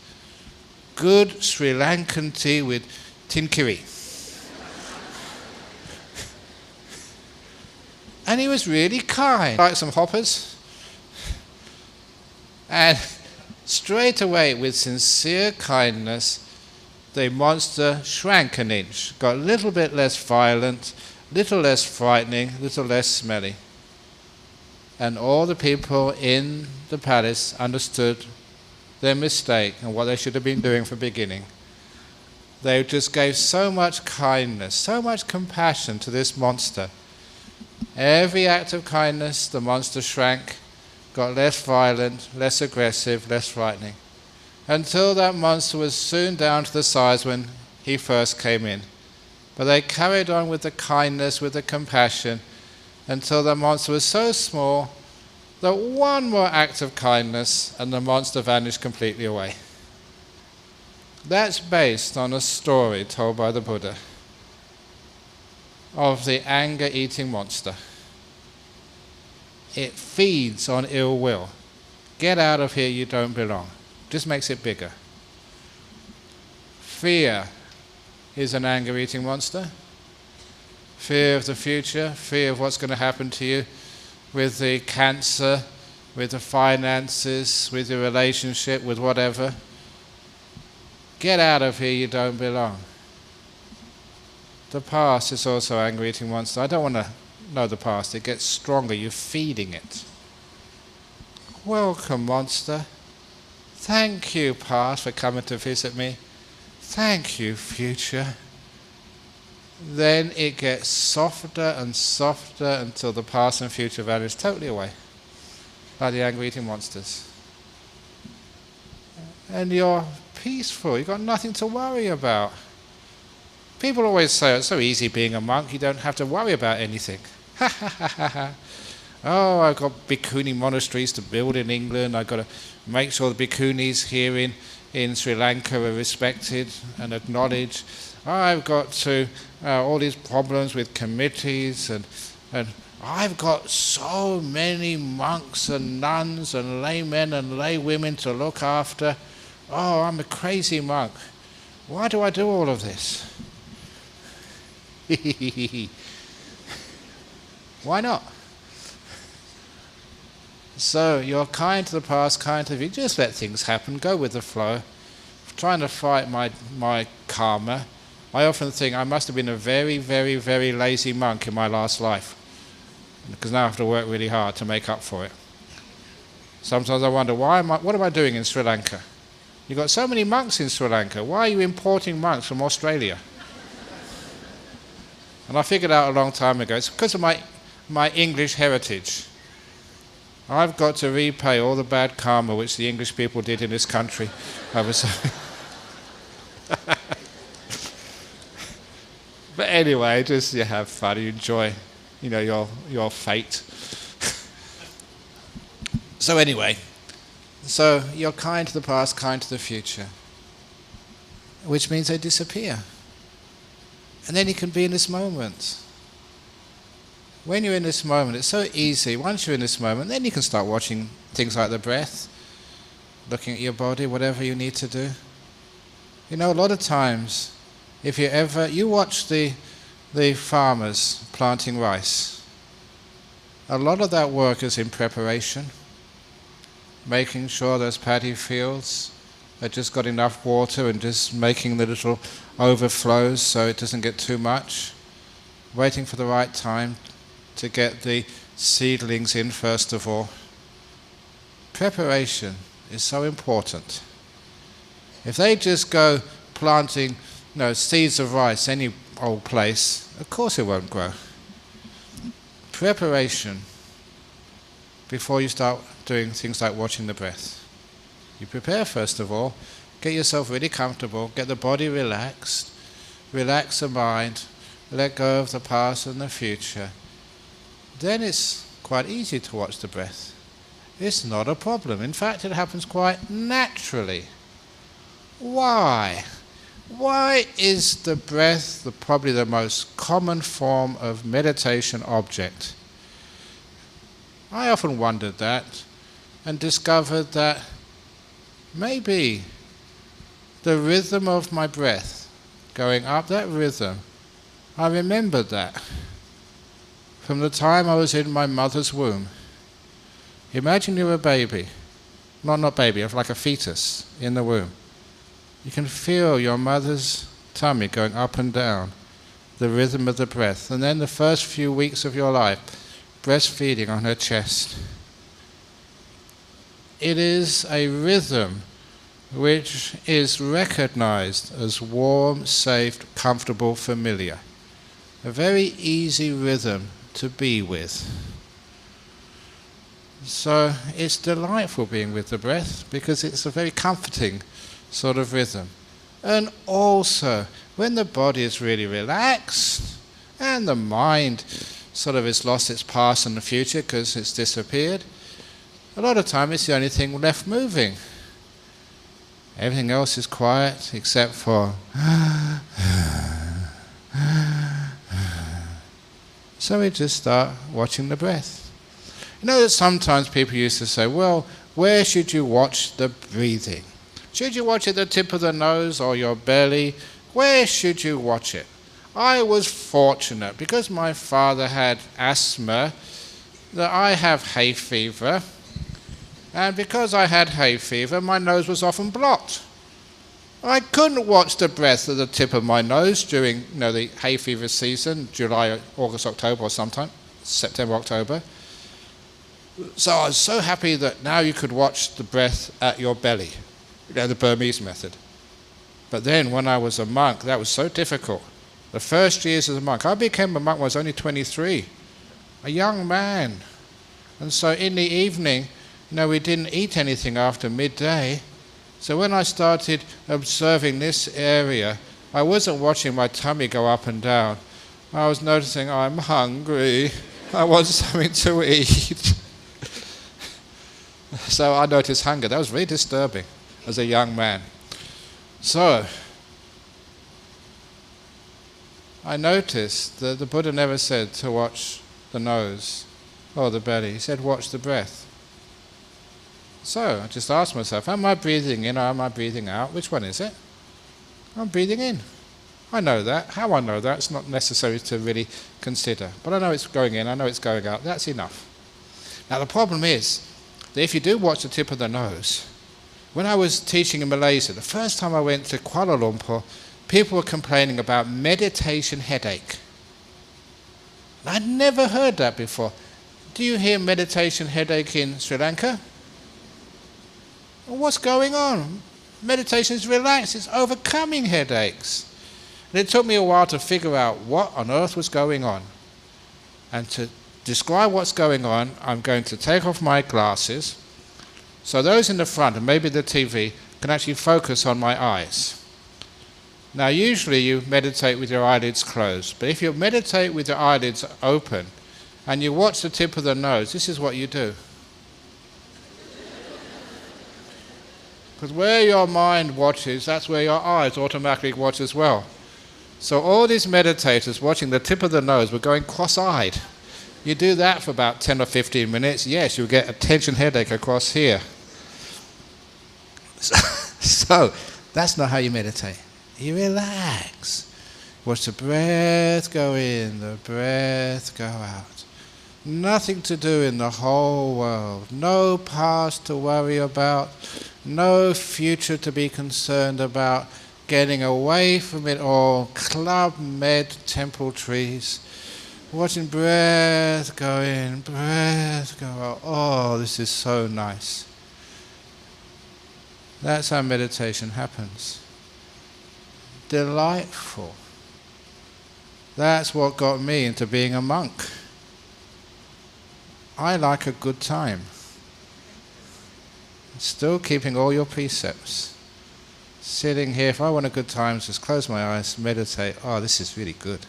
Good Sri Lankan tea with tinkiri." And he was really kind. Like some hoppers. And straight away, with sincere kindness, the monster shrank an inch, got a little bit less violent, little less frightening, little less smelly. And all the people in the palace understood their mistake and what they should have been doing from the beginning. They just gave so much kindness, so much compassion to this monster. Every act of kindness, the monster shrank, got less violent, less aggressive, less frightening, until that monster was soon down to the size when he first came in. But they carried on with the kindness, with the compassion, until the monster was so small that one more act of kindness and the monster vanished completely away. That's based on a story told by the Buddha of the anger-eating monster. It feeds on ill will. Get out of here, you don't belong. Just makes it bigger. Fear is an anger-eating monster. Fear of the future, fear of what's going to happen to you with the cancer, with the finances, with your relationship, with whatever. Get out of here, you don't belong. The past is also an anger-eating monster. I don't want to know the past. It gets stronger. You're feeding it. welcome, monster. Thank you, past, for coming to visit me. Thank you, future. Then it gets softer and softer until the past and future vanish totally away, like the angry eating monsters. And you're peaceful, you've got nothing to worry about. People always say, it's so easy being a monk, you don't have to worry about anything. Ha ha ha ha ha. Oh, I've got bhikkhuni monasteries to build in England, I've got to make sure the bhikkhunis here in Sri Lanka are respected and acknowledged. I've got to, all these problems with committees, and I've got so many monks and nuns and laymen and laywomen to look after. Oh, I'm a crazy monk. Why do I do all of this? Why not? So you're kind to the past, kind to the future. Just let things happen, go with the flow. Trying to fight my karma. I often think I must have been a very, very, very lazy monk in my last life, because now I have to work really hard to make up for it. Sometimes I wonder, what am I doing in Sri Lanka? You've got so many monks in Sri Lanka. Why are you importing monks from Australia? And I figured out a long time ago, it's because of my English heritage. I've got to repay all the bad karma which the English people did in this country. But anyway, just you have fun, you enjoy, your fate. So anyway, so you're kind to the past, kind to the future, which means they disappear. And then you can be in this moment. When you're in this moment, it's so easy. Once you're in this moment, then you can start watching things like the breath, looking at your body, whatever you need to do. A lot of times, if you watch the farmers planting rice, a lot of that work is in preparation, making sure those paddy fields have just got enough water and just making the little overflows so it doesn't get too much, waiting for the right time to get the seedlings in first of all. Preparation is so important. If they just go planting seeds of rice any old place, of course it won't grow. Preparation before you start doing things like watching the breath. You prepare first of all, get yourself really comfortable, get the body relaxed, relax the mind, let go of the past and the future. Then it's quite easy to watch the breath. It's not a problem. In fact, it happens quite naturally. Why? Why is the breath probably the most common form of meditation object? I often wondered that and discovered that maybe the rhythm of my breath going up, that rhythm, I remembered that from the time I was in my mother's womb. Imagine you're a baby, not baby, like a fetus in the womb. You can feel your mother's tummy going up and down, the rhythm of the breath. And then the first few weeks of your life, breastfeeding on her chest. It is a rhythm which is recognized as warm, safe, comfortable, familiar. A very easy rhythm to be with. So it's delightful being with the breath because it's a very comforting sort of rhythm. And also, when the body is really relaxed and the mind sort of has lost its past and the future because it's disappeared, a lot of time it's the only thing left moving. Everything else is quiet except for so we just start watching the breath. That sometimes people used to say, well, where should you watch the breathing? Should you watch it at the tip of the nose or your belly? Where should you watch it? I was fortunate because my father had asthma that I have hay fever, and because I had hay fever my nose was often blocked. I couldn't watch the breath at the tip of my nose during the hay fever season, July, August, October or sometime, September, October. So I was so happy that now you could watch the breath at your belly, the Burmese method. But then when I was a monk, that was so difficult. The first years as a monk, I became a monk when I was only 23, a young man. And so in the evening, we didn't eat anything after midday. So when I started observing this area, I wasn't watching my tummy go up and down. I was noticing, I'm hungry, I want something to eat. So I noticed hunger. That was very disturbing as a young man. So I noticed that the Buddha never said to watch the nose or the belly. He said watch the breath. So I just asked myself, am I breathing in or am I breathing out? Which one is it? I'm breathing in. I know that. How I know that, it's not necessary to really consider. But I know it's going in, I know it's going out. That's enough. Now the problem is that if you do watch the tip of the nose, when I was teaching in Malaysia, the first time I went to Kuala Lumpur, people were complaining about meditation headache. I'd never heard that before. Do you hear meditation headache in Sri Lanka? Well, what's going on? Meditation is relaxed, it's overcoming headaches. And it took me a while to figure out what on earth was going on. And to describe what's going on, I'm going to take off my glasses so those in the front and maybe the TV can actually focus on my eyes. Now usually you meditate with your eyelids closed, but if you meditate with your eyelids open and you watch the tip of the nose, this is what you do. Because where your mind watches, that's where your eyes automatically watch as well. So all these meditators watching the tip of the nose were going cross-eyed. You do that for about 10 or 15 minutes, yes, you'll get a tension headache across here. So that's not how you meditate. You relax. Watch the breath go in, the breath go out. Nothing to do in the whole world. No past to worry about. No future to be concerned about. Getting away from it all. Club Med temple trees. Watching breath go in, breath go out. Oh, this is so nice. That's how meditation happens. Delightful. That's what got me into being a monk. I like a good time. Still keeping all your precepts. Sitting here, if I want a good time, just close my eyes, meditate. Oh, this is really good.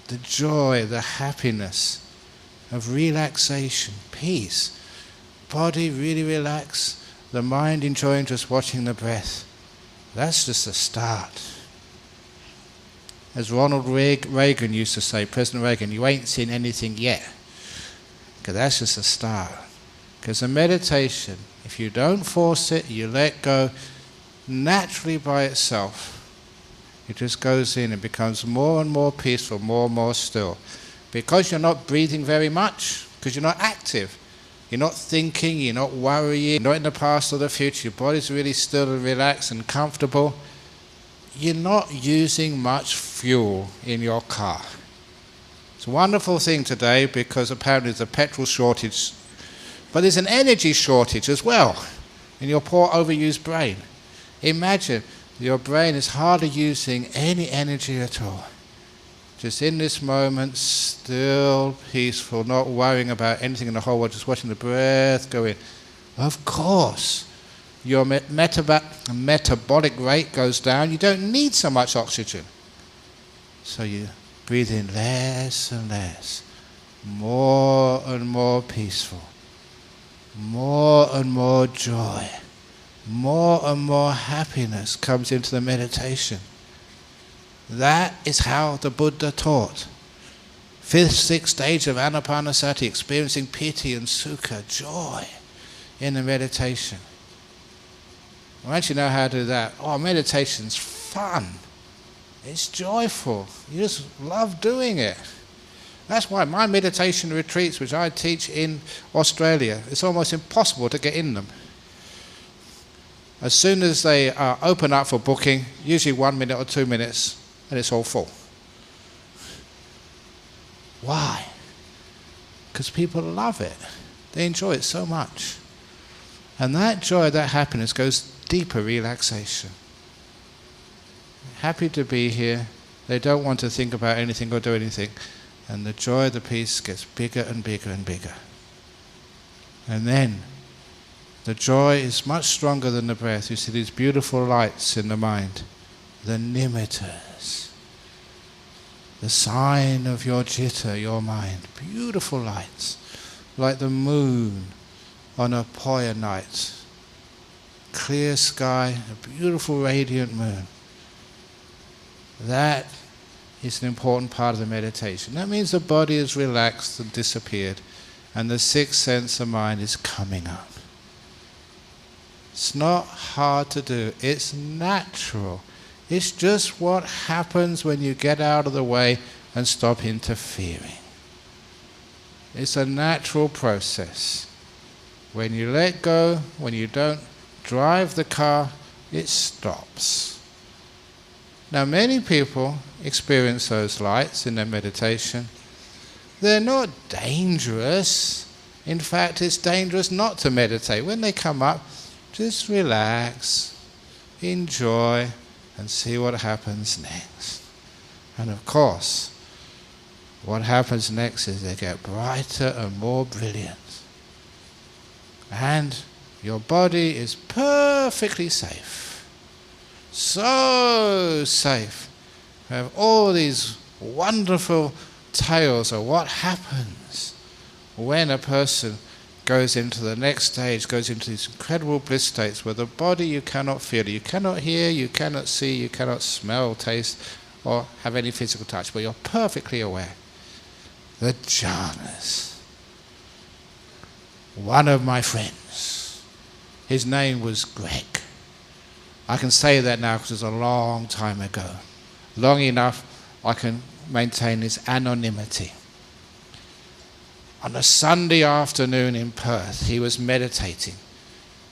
The joy, the happiness of relaxation, peace. Body really relaxed, the mind enjoying just watching the breath. That's just a start. As Ronald Reagan used to say, President Reagan, you ain't seen anything yet. Because that's just a start. Because the meditation, if you don't force it, you let go naturally by itself. It just goes in and becomes more and more peaceful, more and more still. Because you're not breathing very much, because you're not active. You're not thinking, you're not worrying, you're not in the past or the future. Your body's really still and relaxed and comfortable. You're not using much fuel in your car. It's a wonderful thing today because apparently there's a petrol shortage. But there's an energy shortage as well in your poor overused brain. Imagine your brain is hardly using any energy at all. Just in this moment, still peaceful, not worrying about anything in the whole world, just watching the breath go in. Of course, your metabolic rate goes down. You don't need so much oxygen. So you breathe in less and less, more and more peaceful, more and more joy, more and more happiness comes into the meditation. That is how the Buddha taught. 5th, 6th stage of Anapanasati, experiencing piti and sukha, joy in the meditation. Once you know how to do that, meditation's fun. It's joyful. You just love doing it. That's why my meditation retreats, which I teach in Australia, it's almost impossible to get in them. As soon as they open up for booking, usually 1 minute or 2 minutes, and it's all full. Why? Because people love it. They enjoy it so much. And that joy, that happiness goes deeper relaxation. Happy to be here. They don't want to think about anything or do anything. And the joy, the peace gets bigger and bigger and bigger. And then the joy is much stronger than the breath. You see these beautiful lights in the mind. The nimittas. The sign of your citta, your mind. Beautiful lights. Like the moon on a Poya night. Clear sky, a beautiful radiant moon. That is an important part of the meditation. That means the body is relaxed and disappeared, and the sixth sense of mind is coming up. It's not hard to do. It's natural. It's just what happens when you get out of the way and stop interfering. It's a natural process. When you let go, when you don't drive the car, it stops. Now many people experience those lights in their meditation. They're not dangerous. In fact, it's dangerous not to meditate. When they come up, just relax, enjoy, and see what happens next. And of course, what happens next is they get brighter and more brilliant. And your body is perfectly safe. So safe. We have all these wonderful tales of what happens when a person goes into the next stage, goes into these incredible bliss states where the body you cannot feel, you cannot hear, you cannot see, you cannot smell, taste, or have any physical touch, but you're perfectly aware. The jhanas. One of my friends, his name was Greg. I can say that now because it was a long time ago. Long enough I can maintain his anonymity. On a Sunday afternoon in Perth, he was meditating.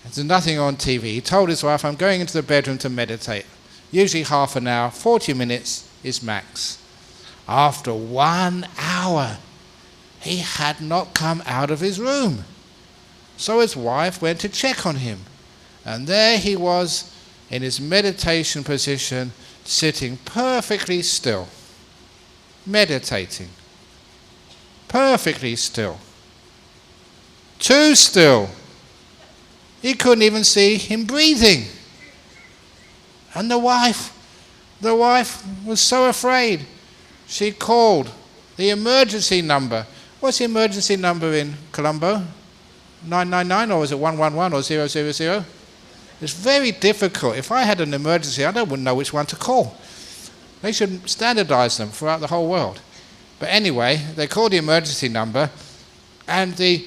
There's nothing on TV. He told his wife, I'm going into the bedroom to meditate. Usually half an hour, 40 minutes is max. After 1 hour, he had not come out of his room. So his wife went to check on him. And there he was in his meditation position, sitting perfectly still, meditating, perfectly still, too still. He couldn't even see him breathing. And the wife was so afraid. She called the emergency number. What's the emergency number in Colombo? 999, or is it 111 or 000? It's very difficult. If I had an emergency, I wouldn't know which one to call. They should standardize them throughout the whole world. But anyway, they called the emergency number, and the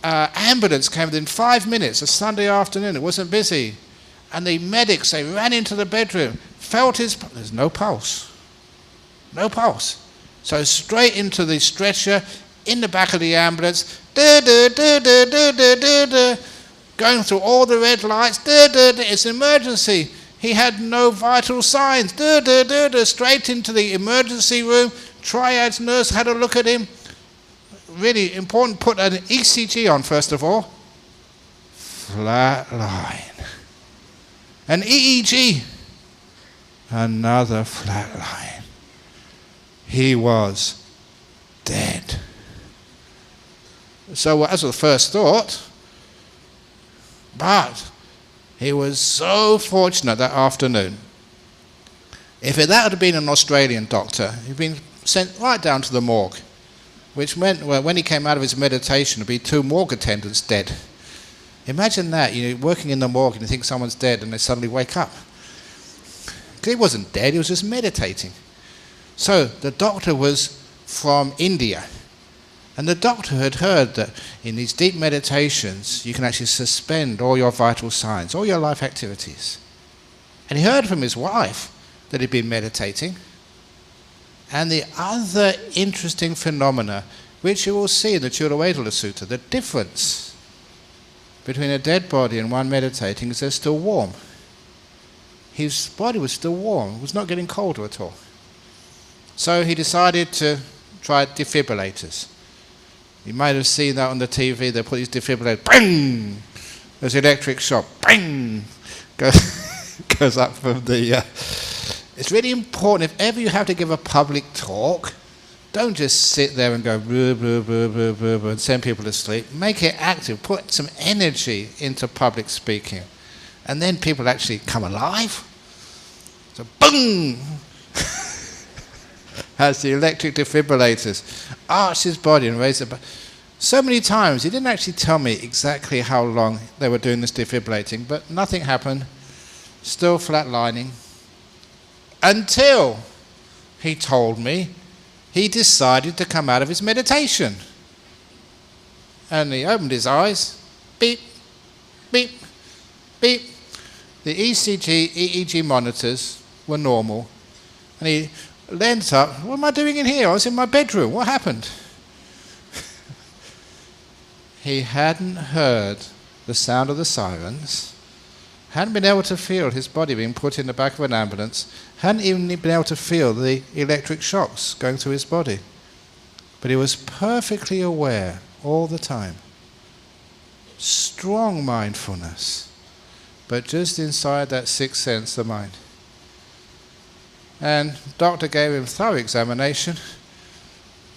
ambulance came within 5 minutes, a Sunday afternoon. It wasn't busy. And the medics, they ran into the bedroom, felt his... There's no pulse. No pulse. So straight into the stretcher, in the back of the ambulance, going through all the red lights, it's an emergency. He had no vital signs, straight into the emergency room. Triad's nurse had a look at him. Really important, put an ECG on first of all. Flat line. An EEG. Another flat line. He was dead. So as was the first thought, but he was so fortunate that afternoon. If that had been an Australian doctor, he'd been sent right down to the morgue, which meant when he came out of his meditation, there'd be 2 morgue attendants dead. Imagine that, working in the morgue and you think someone's dead and they suddenly wake up. Because he wasn't dead, he was just meditating. So the doctor was from India. And the doctor had heard that in these deep meditations, you can actually suspend all your vital signs, all your life activities. And he heard from his wife that he'd been meditating. And the other interesting phenomena, which you will see in the Chulavedala Sutta, the difference between a dead body and one meditating is they're still warm. His body was still warm, it was not getting colder at all. So he decided to try defibrillators. You might have seen that on the TV. They put these defibrillators, bang! There's electric shock, bang! Goes up from the... It's really important, if ever you have to give a public talk, don't just sit there and go blah, blah, blah, blah, blah, blah, and send people to sleep. Make it active. Put some energy into public speaking. And then people actually come alive. So boom! Has the electric defibrillators. Arched his body and raised it. So many times, he didn't actually tell me exactly how long they were doing this defibrillating, but nothing happened. Still flatlining. Until he told me he decided to come out of his meditation. And he opened his eyes. Beep, beep, beep. The ECG, EEG monitors were normal. And he leant up. What am I doing in here? I was in my bedroom. What happened? He hadn't heard the sound of the sirens. Hadn't been able to feel his body being put in the back of an ambulance. Hadn't even been able to feel the electric shocks going through his body. But he was perfectly aware all the time. Strong mindfulness. But just inside that sixth sense of mind. And doctor gave him thorough examination.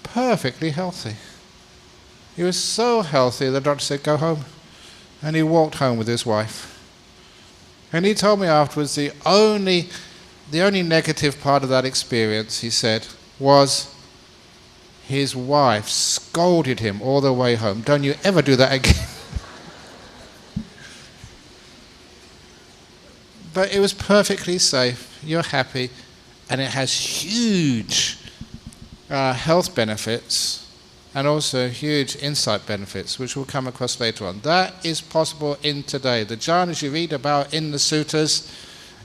Perfectly healthy. He was so healthy, the doctor said, go home. And he walked home with his wife. And he told me afterwards the only negative part of that experience, he said, was his wife scolded him all the way home. Don't you ever do that again. But it was perfectly safe. You're happy. And it has huge health benefits and also huge insight benefits, which we'll come across later on. That is possible in today. The jhanas you read about in the suttas,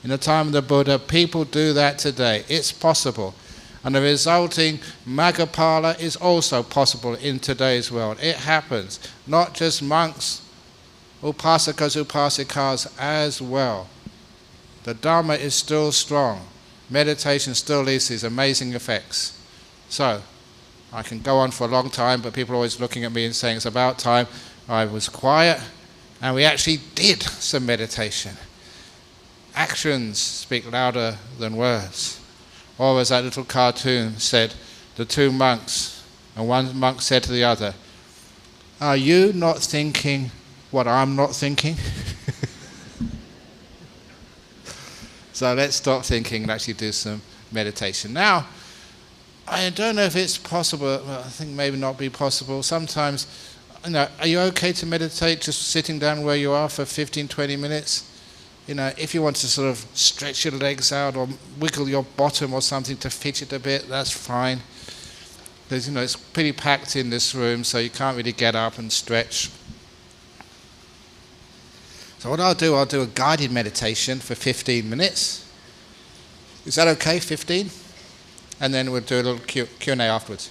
in the time of the Buddha, people do that today. It's possible. And the resulting Maggapala is also possible in today's world. It happens. Not just monks, upasakas, upasikas as well. The Dhamma is still strong. Meditation still leads to these amazing effects. So, I can go on for a long time, but people are always looking at me and saying it's about time. I was quiet, and we actually did some meditation. Actions speak louder than words. Or as that little cartoon said, the two monks, and one monk said to the other, are you not thinking what I'm not thinking? So let's stop thinking and actually do some meditation. Now, I don't know if it's possible. Well, I think maybe not be possible. Sometimes, are you okay to meditate just sitting down where you are for 15, 20 minutes? If you want to sort of stretch your legs out or wiggle your bottom or something to fidget a bit, that's fine. Because, it's pretty packed in this room, so you can't really get up and stretch. So what I'll do a guided meditation for 15 minutes. Is that okay, 15? And then we'll do a little Q&A afterwards.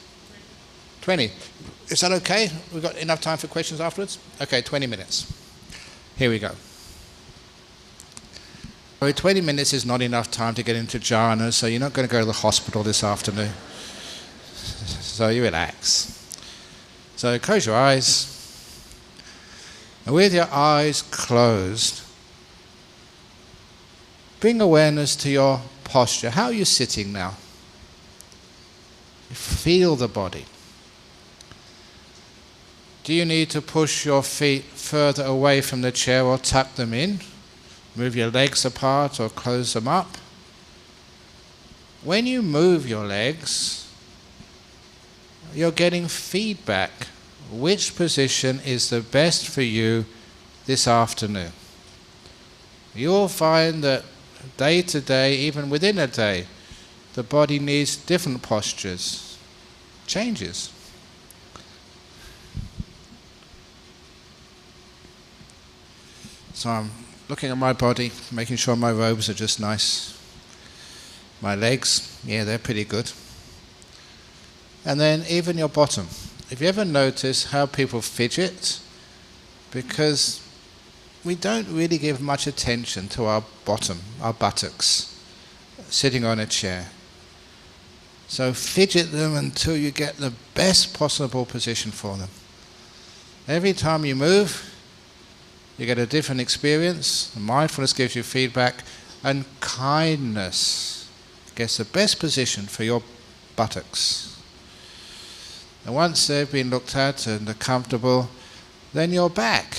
20. Is that okay? We've got enough time for questions afterwards? Okay, 20 minutes. Here we go. 20 minutes is not enough time to get into jhana, so you're not going to go to the hospital this afternoon. So you relax. So close your eyes. And with your eyes closed, bring awareness to your posture. How are you sitting now? Feel the body. Do you need to push your feet further away from the chair or tuck them in? Move your legs apart or close them up? When you move your legs, you're getting feedback. Which position is the best for you this afternoon? You'll find that day to day, even within a day, the body needs different postures, changes. So I'm looking at my body, making sure my robes are just nice. My legs, yeah, they're pretty good. And then even your bottom. Have you ever noticed how people fidget? Because we don't really give much attention to our bottom, our buttocks, sitting on a chair. So fidget them until you get the best possible position for them. Every time you move, you get a different experience. Mindfulness gives you feedback, and kindness gets the best position for your buttocks. And once they've been looked at and are comfortable, then your back.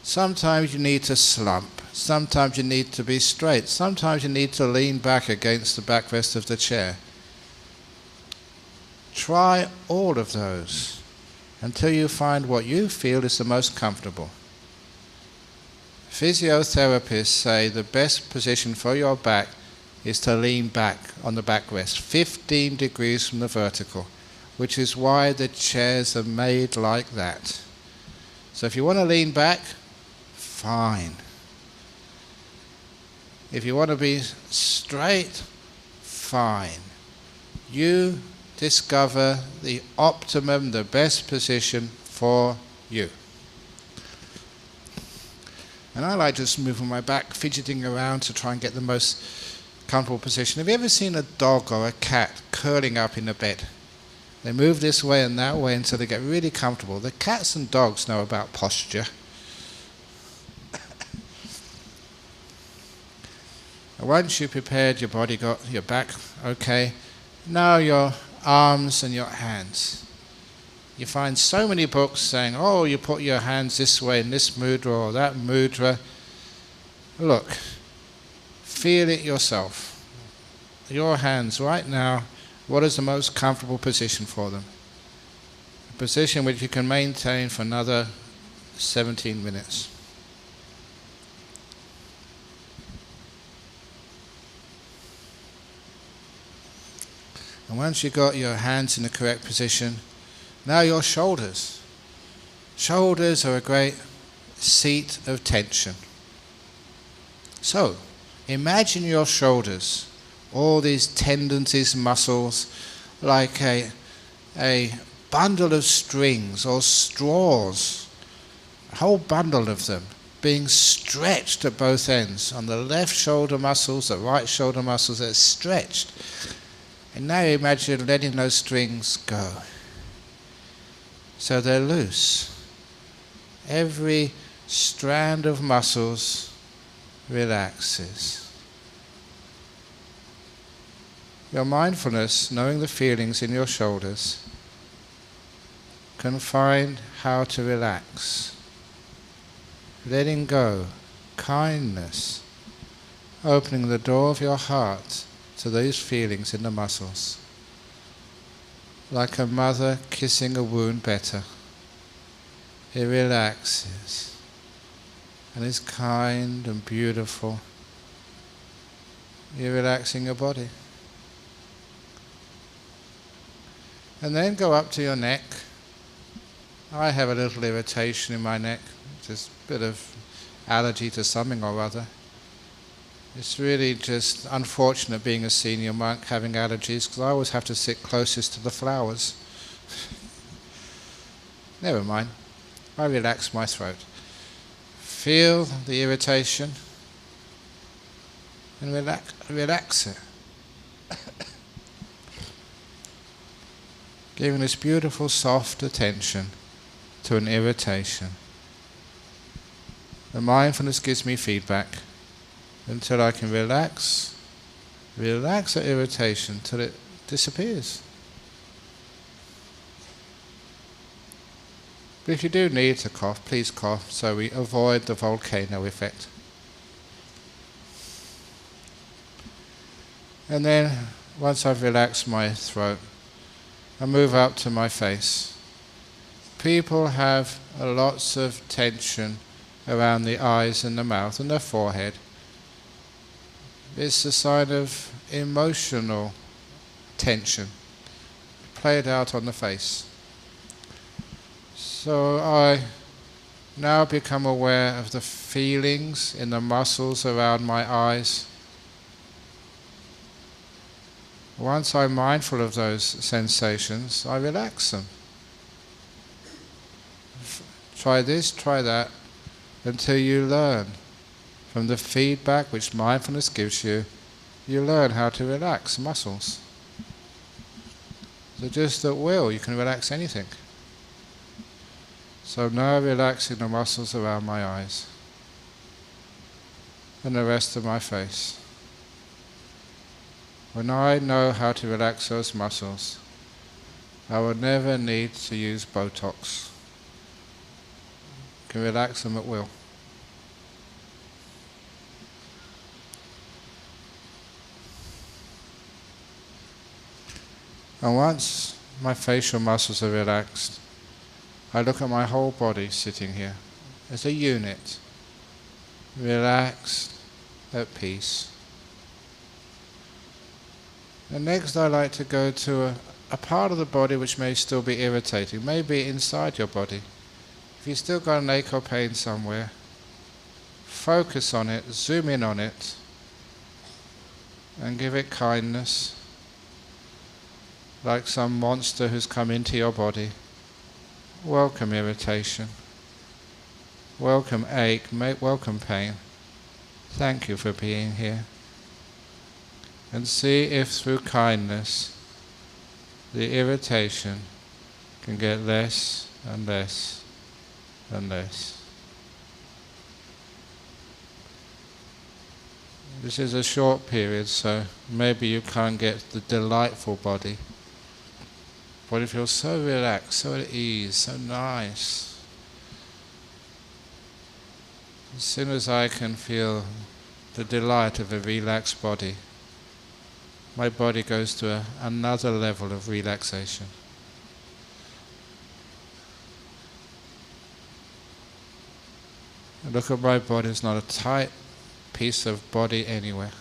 Sometimes you need to slump. Sometimes you need to be straight. Sometimes you need to lean back against the backrest of the chair. Try all of those until you find what you feel is the most comfortable. Physiotherapists say the best position for your back is to lean back on the backrest, 15 degrees from the vertical, which is why the chairs are made like that. So if you want to lean back, fine. If you want to be straight, fine. You discover the optimum, the best position for you. And I like just moving my back, fidgeting around to try and get the most comfortable position. Have you ever seen a dog or a cat curling up in a bed? They move this way and that way until they get really comfortable. The cats and dogs know about posture. Once you've prepared your body, got your back okay, now your arms and your hands. You find so many books saying, oh, you put your hands this way in this mudra or that mudra. Look, feel it yourself. Your hands right now, what is the most comfortable position for them? A position which you can maintain for another 17 minutes. And once you've got your hands in the correct position, now your shoulders. Shoulders are a great seat of tension. So, imagine your shoulders, all these tendons, these muscles, like a bundle of strings or straws, a whole bundle of them being stretched at both ends. On the left shoulder muscles, the right shoulder muscles, they're stretched. And now imagine letting those strings go. So they're loose. Every strand of muscles relaxes. Your mindfulness, knowing the feelings in your shoulders, can find how to relax. Letting go, kindness, opening the door of your heart to those feelings in the muscles. Like a mother kissing a wound better. It relaxes and is kind and beautiful. You're relaxing your body. And then go up to your neck. I have a little irritation in my neck, just a bit of allergy to something or other. It's really just unfortunate being a senior monk having allergies, because I always have to sit closest to the flowers. Never mind. I relax my throat. Feel the irritation and relax it. Giving this beautiful soft attention to an irritation. The mindfulness gives me feedback until I can relax that irritation till it disappears. But if you do need to cough, please cough so we avoid the volcano effect. And then, once I've relaxed my throat, I move up to my face. People have lots of tension around the eyes and the mouth and the forehead. It's a sign of emotional tension played out on the face. So I now become aware of the feelings in the muscles around my eyes. Once I'm mindful of those sensations, I relax them. Try this, try that, until you learn. From the feedback which mindfulness gives you, you learn how to relax muscles. So just at will, you can relax anything. So now relaxing the muscles around my eyes and the rest of my face. When I know how to relax those muscles, I will never need to use Botox. I can relax them at will. And once my facial muscles are relaxed, I look at my whole body sitting here as a unit, relaxed, at peace. And next I like to go to a part of the body which may still be irritating, maybe inside your body. If you've still got an ache or pain somewhere, focus on it, zoom in on it, and give it kindness, like some monster who's come into your body. Welcome irritation, welcome ache, welcome pain. Thank you for being here. And see if through kindness the irritation can get less and less and less. This is a short period, so maybe you can't get the delightful body. But it feels so relaxed, so at ease, so nice. As soon as I can feel the delight of a relaxed body, my body goes to another level of relaxation. Look at my body, it's not a tight piece of body anywhere.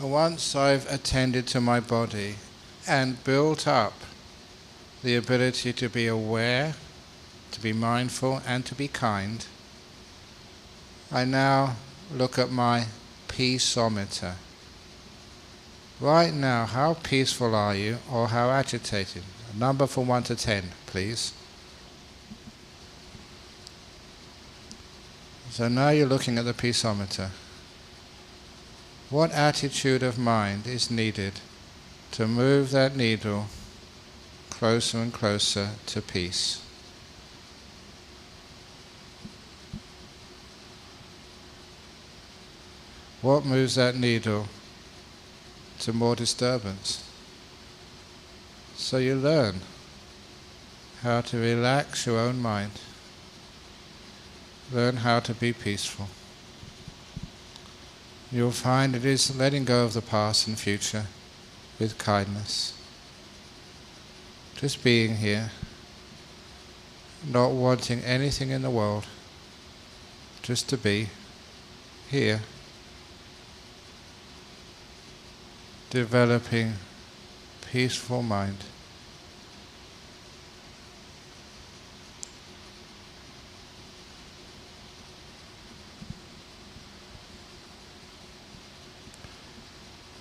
Once I've attended to my body and built up the ability to be aware, to be mindful, and to be kind, I now look at my peaceometer. Right now, how peaceful are you, or how agitated? A number from 1 to 10, please. So now you're looking at the peaceometer. What attitude of mind is needed to move that needle closer and closer to peace? What moves that needle to more disturbance? So you learn how to relax your own mind. Learn how to be peaceful. You'll find it is letting go of the past and future with kindness. Just being here, not wanting anything in the world, just to be here, developing peaceful mind.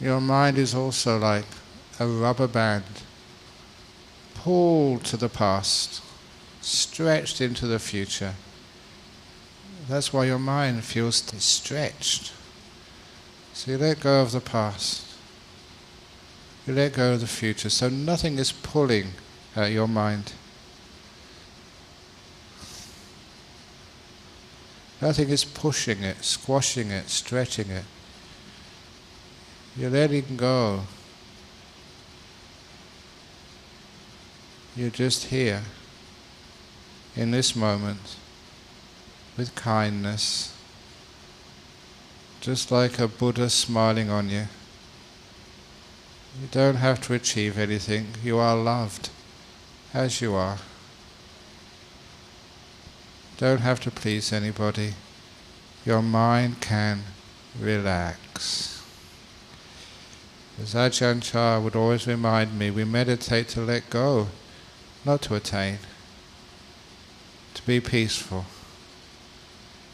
Your mind is also like a rubber band, pulled to the past, stretched into the future. That's why your mind feels stretched. So you let go of the past, you let go of the future, so nothing is pulling at your mind. Nothing is pushing it, squashing it, stretching it. You're letting go. You're just here, in this moment, with kindness, just like a Buddha smiling on you. You don't have to achieve anything. You are loved as you are. Don't have to please anybody. Your mind can relax. As Ajahn Brahm would always remind me, we meditate to let go, not to attain. To be peaceful,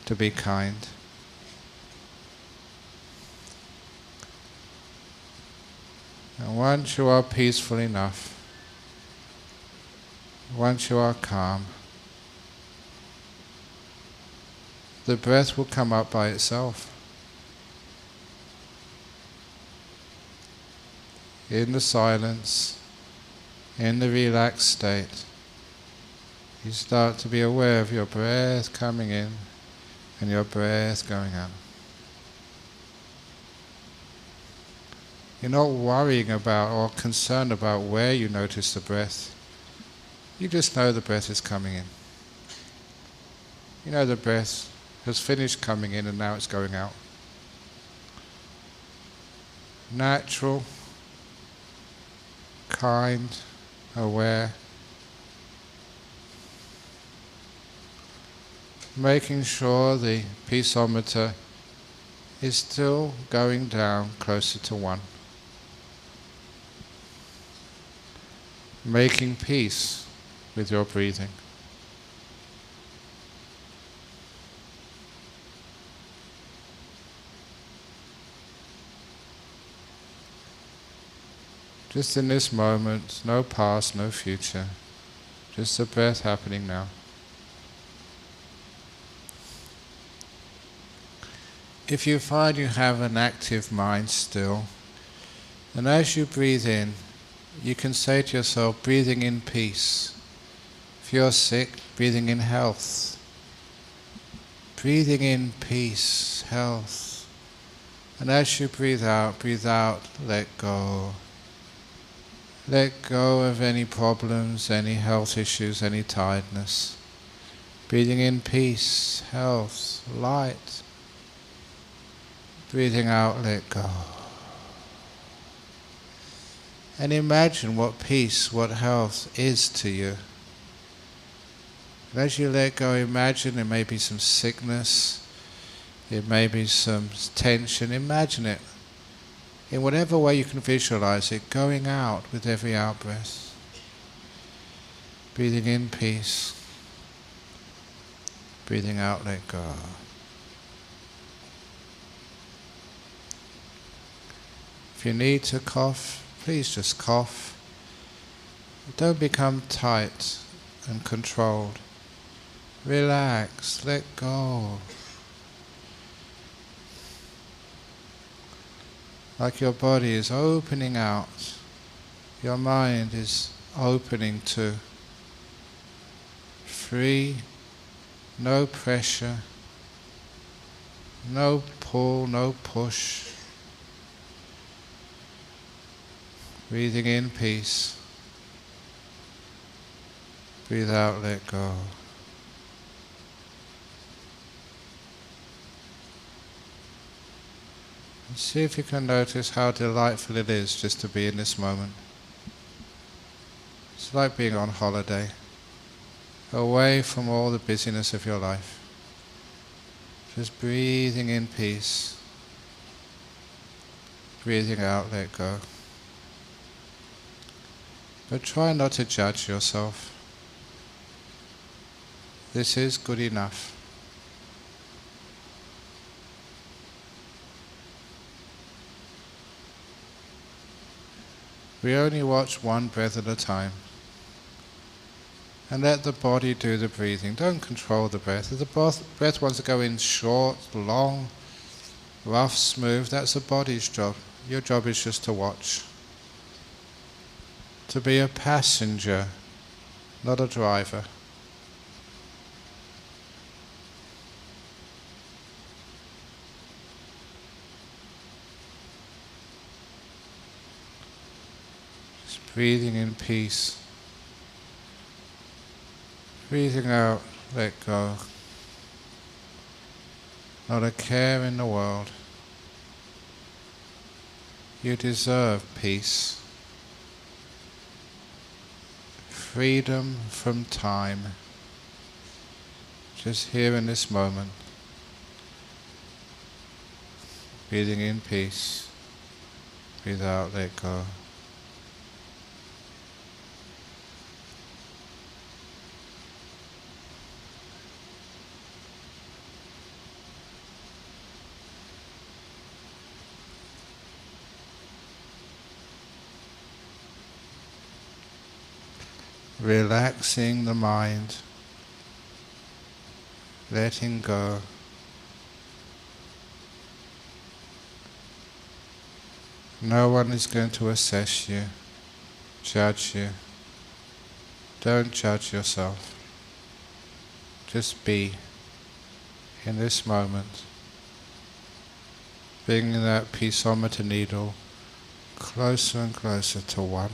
to be kind. And once you are peaceful enough, once you are calm, the breath will come up by itself. in the silence, in the relaxed state, you start to be aware of your breath coming in and your breath going out. You're not worrying about or concerned about where you notice the breath. You just know the breath is coming in. You know the breath has finished coming in and now it's going out. Natural, kind, aware. Making sure the peaceometer is still going down closer to 1. Making peace with your breathing. Just in this moment, no past, no future, just the breath happening now. If you find you have an active mind still, then as you breathe in, you can say to yourself, breathing in peace. If you're sick, breathing in health. Breathing in peace, health. And as you breathe out, let go. Let go of any problems, any health issues, any tiredness. Breathing in peace, health, light. Breathing out, let go. And imagine what peace, what health is to you. And as you let go, imagine there may be some sickness, it may be some tension. Imagine it, in whatever way you can visualize it, going out with every out-breath. Breathing in peace. Breathing out, let go. If you need to cough, please just cough. Don't become tight and controlled. Relax, let go. Like your body is opening out, your mind is opening to. Free, no pressure, no pull, no push. Breathing in peace. Breathe out, let go. And see if you can notice how delightful it is just to be in this moment. It's like being on holiday, away from all the busyness of your life. Just breathing in peace. Breathing out, let go. But try not to judge yourself. This is good enough. We only watch one breath at a time. And let the body do the breathing. Don't control the breath. If the breath wants to go in short, long, rough, smooth, that's the body's job. Your job is just to watch. To be a passenger, not a driver. Just breathing in peace. Breathing out, let go. Not a care in the world. You deserve peace. Freedom from time, just here in this moment, breathing in peace, breathe out, let go. Relaxing the mind, letting go. No one is going to assess you, judge you. Don't judge yourself. Just be in this moment, bringing that peaceometer needle closer and closer to one.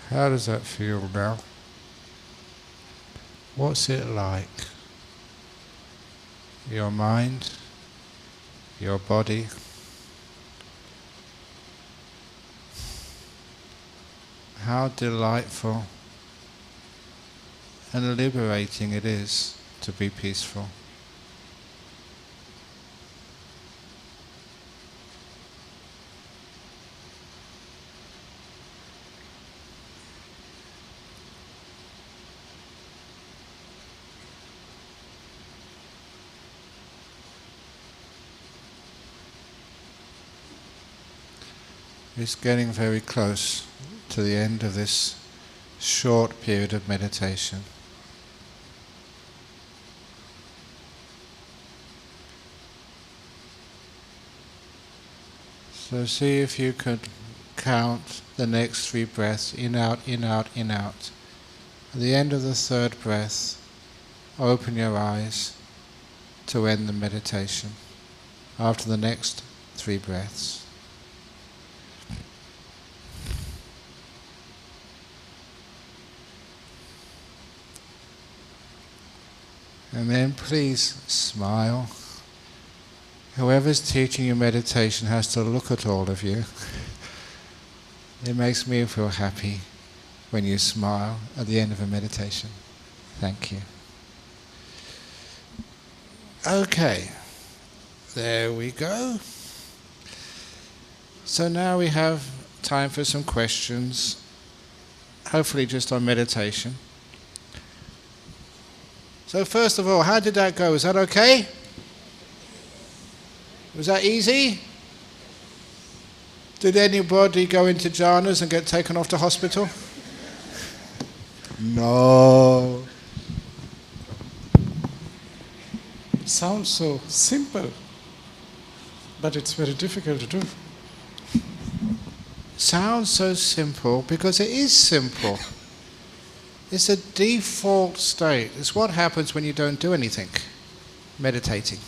How does that feel now? What's it like? Your mind, your body, how delightful and liberating it is to be peaceful. It's getting very close to the end of this short period of meditation. So see if you could count the next 3 breaths, in, out, in, out, in, out. At the end of the 3rd breath, open your eyes to end the meditation after the next 3 breaths. And then please smile. Whoever's teaching you meditation has to look at all of you. It makes me feel happy when you smile at the end of a meditation. Thank you. Okay, there we go. So now we have time for some questions, hopefully just on meditation. So first of all, how did that go? Was that okay? Was that easy? Did anybody go into jhanas and get taken off to hospital? No. Sounds so simple, but it's very difficult to do. Sounds so simple because it is simple. It's a default state. It's what happens when you don't do anything. Meditating.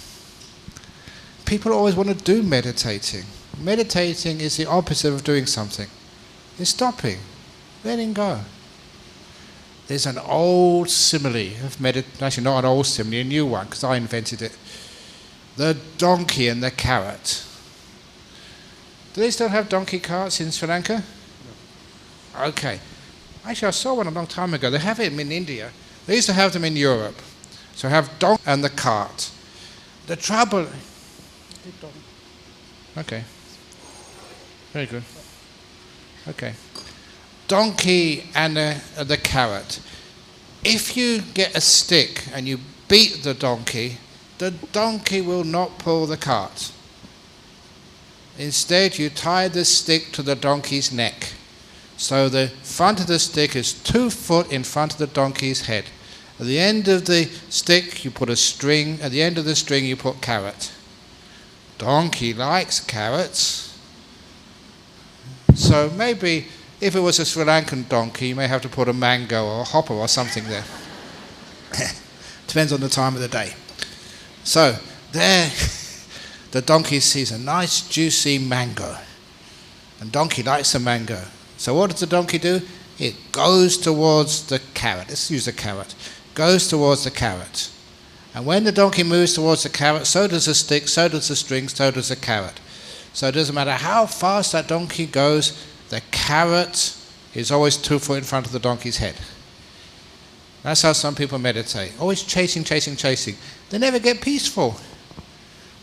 People always want to do meditating. Meditating is the opposite of doing something. It's stopping, letting go. There's an old simile of meditation, actually not an old simile, a new one, because I invented it. The donkey and the carrot. Do they still have donkey carts in Sri Lanka? No. Okay. Actually, I saw one a long time ago. They have it in India. They used to have them in Europe. So have donkey and the cart. The trouble... Okay. Very good. Okay. Donkey and the carrot. If you get a stick and you beat the donkey will not pull the cart. Instead, you tie the stick to the donkey's neck. So the front of the stick is 2 foot in front of the donkey's head. At the end of the stick, you put a string. At the end of the string, you put carrot. Donkey likes carrots. So maybe if it was a Sri Lankan donkey, you may have to put a mango or a hopper or something there. Depends on the time of the day. So there, the donkey sees a nice juicy mango. And donkey likes the mango. So what does the donkey do? It goes towards the carrot. Let's use the carrot. Goes towards the carrot. And when the donkey moves towards the carrot, so does the stick, so does the string, so does the carrot. So it doesn't matter how fast that donkey goes, the carrot is always 2 foot in front of the donkey's head. That's how some people meditate. Always chasing, chasing, chasing. They never get peaceful.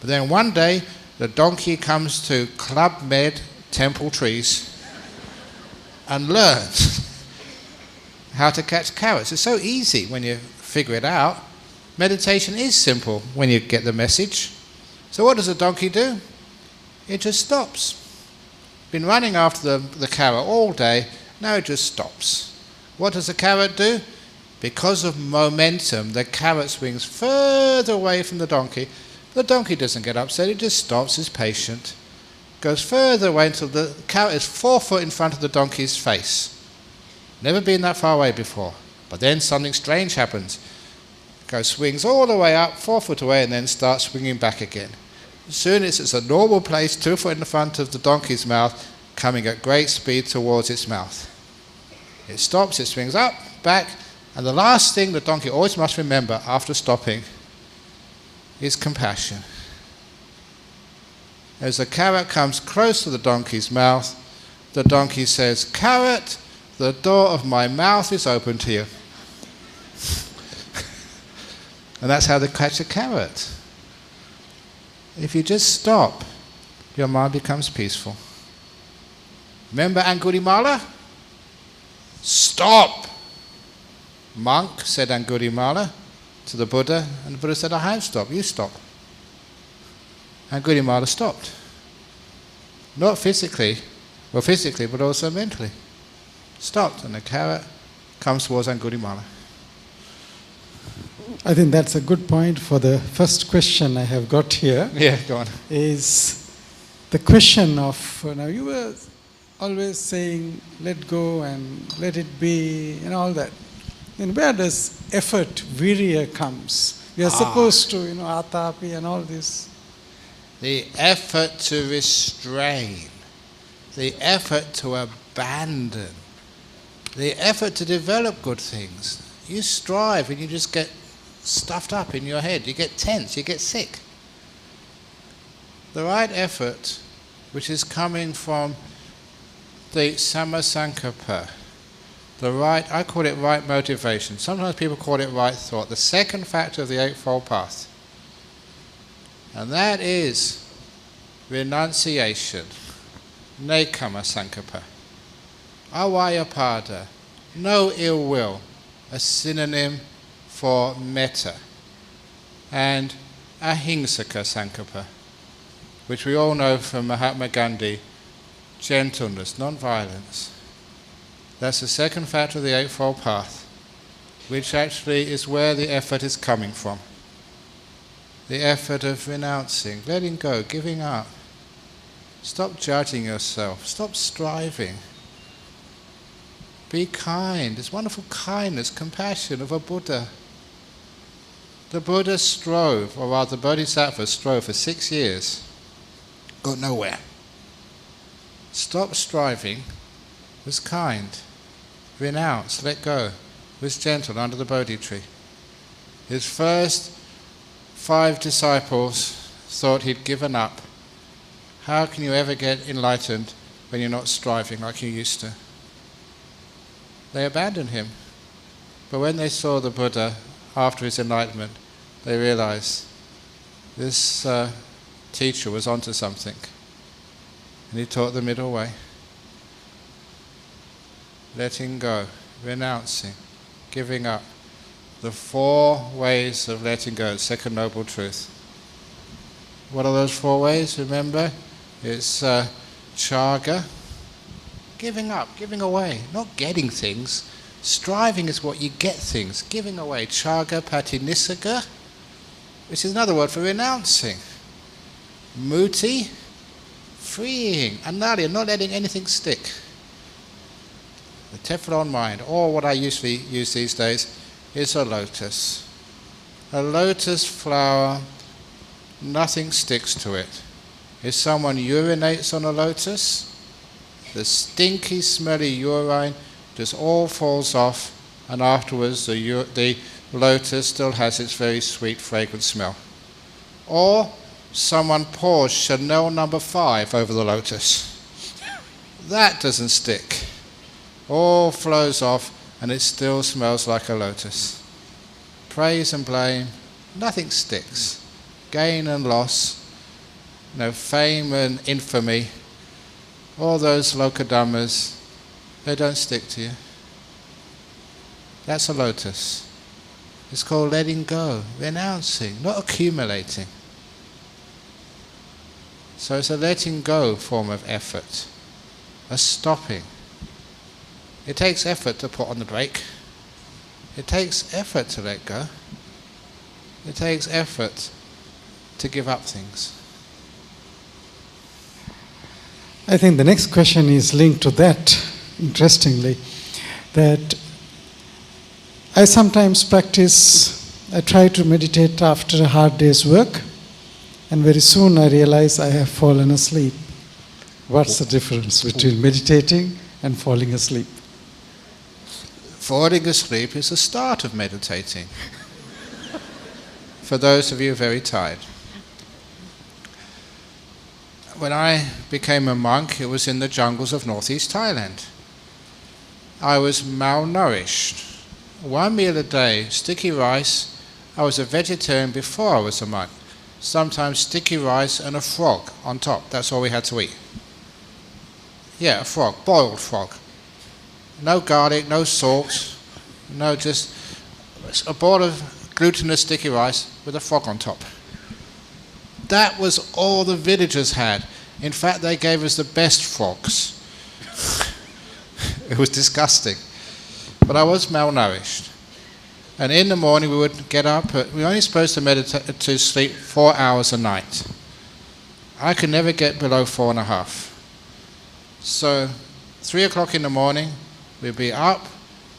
But then one day, the donkey comes to Club Med Temple Trees and learns how to catch carrots. It's so easy when you figure it out. Meditation is simple when you get the message. So what does the donkey do? It just stops. Been running after the carrot all day, now it just stops. What does the carrot do? Because of momentum, the carrot swings further away from the donkey. The donkey doesn't get upset, it just stops, is patient. Goes further away until the carrot is 4 foot in front of the donkey's face. Never been that far away before. But then something strange happens. Swings all the way up, 4 foot away, and then starts swinging back again. As soon as it's a normal place, 2 foot in the front of the donkey's mouth, coming at great speed towards its mouth. It stops, it swings up, back, and the last thing the donkey always must remember after stopping is compassion. As the carrot comes close to the donkey's mouth, the donkey says, "Carrot, the door of my mouth is open to you." And that's how they catch a carrot. If you just stop, your mind becomes peaceful. Remember Angulimala? Stop! Monk, said Angulimala to the Buddha, and the Buddha said, "I have stopped, you stop." Angulimala stopped. Not physically, but also mentally. Stopped, and the carrot comes towards Angulimala. I think that's a good point for the first question I have got here. Yeah, go on. Is the question of, now you were always saying, let go and let it be and all that. Then where does effort, virya comes? We are supposed to, atapi and all this. The effort to restrain, the effort to abandon, the effort to develop good things. You strive and you just get stuffed up in your head. You get tense, you get sick. The right effort, which is coming from the sammasankappa, the right, I call it right motivation. Sometimes people call it right thought. The second factor of the Eightfold Path. And that is renunciation, nekama sankappa, avayapada, no ill will, a synonym for metta, and ahimsaka sankappa, which we all know from Mahatma Gandhi, gentleness, non-violence. That's the second factor of the Eightfold Path, which actually is where the effort is coming from. The effort of renouncing, letting go, giving up. Stop judging yourself. Stop striving. Be kind. There's wonderful kindness, compassion of a Buddha. The Buddha strove, or rather the Bodhisattva strove for 6 years. Got nowhere. Stop striving, was kind. Renounced, let go, was gentle under the Bodhi tree. His first 5 disciples thought he'd given up. How can you ever get enlightened when you're not striving like you used to? They abandoned him. But when they saw the Buddha after his enlightenment, they realized this teacher was onto something. And he taught the middle way. Letting go, renouncing, giving up. The 4 ways of letting go, second noble truth. What are those 4 ways? Remember, it's chaga, giving up, giving away, not getting things. Striving is what you get things, giving away. Chaga patinissaga, which is another word for renouncing. Muti, freeing. Anarya, not letting anything stick. The Teflon mind, or what I usually use these days, is a lotus. A lotus flower, nothing sticks to it. If someone urinates on a lotus, the stinky, smelly urine just all falls off, and afterwards the lotus still has its very sweet, fragrant smell. Or someone pours Chanel No. 5 over the lotus. That doesn't stick. All flows off, and it still smells like a lotus. Praise and blame, nothing sticks. Gain and loss, fame and infamy, all those Lokadhammas, they don't stick to you. That's a lotus. It's called letting go, renouncing, not accumulating. So it's a letting go form of effort, a stopping. It takes effort to put on the brake. It takes effort to let go. It takes effort to give up things. I think the next question is linked to that, interestingly, that I sometimes I try to meditate after a hard day's work, and very soon I realize I have fallen asleep. What's the difference between meditating and falling asleep? Falling asleep is the start of meditating. For those of you very tired. When I became a monk, it was in the jungles of northeast Thailand. I was malnourished. 1 meal a day, sticky rice. I was a vegetarian before I was a monk. Sometimes sticky rice and a frog on top. That's all we had to eat. Yeah, a frog, boiled frog. No garlic, no salt, no, just a bowl of glutinous sticky rice with a frog on top. That was all the villagers had. In fact, they gave us the best frogs. It was disgusting. But I was malnourished. And in the morning we would get up, we were only supposed to sleep 4 hours a night. I could never get below 4.5. So 3 o'clock in the morning, we'd be up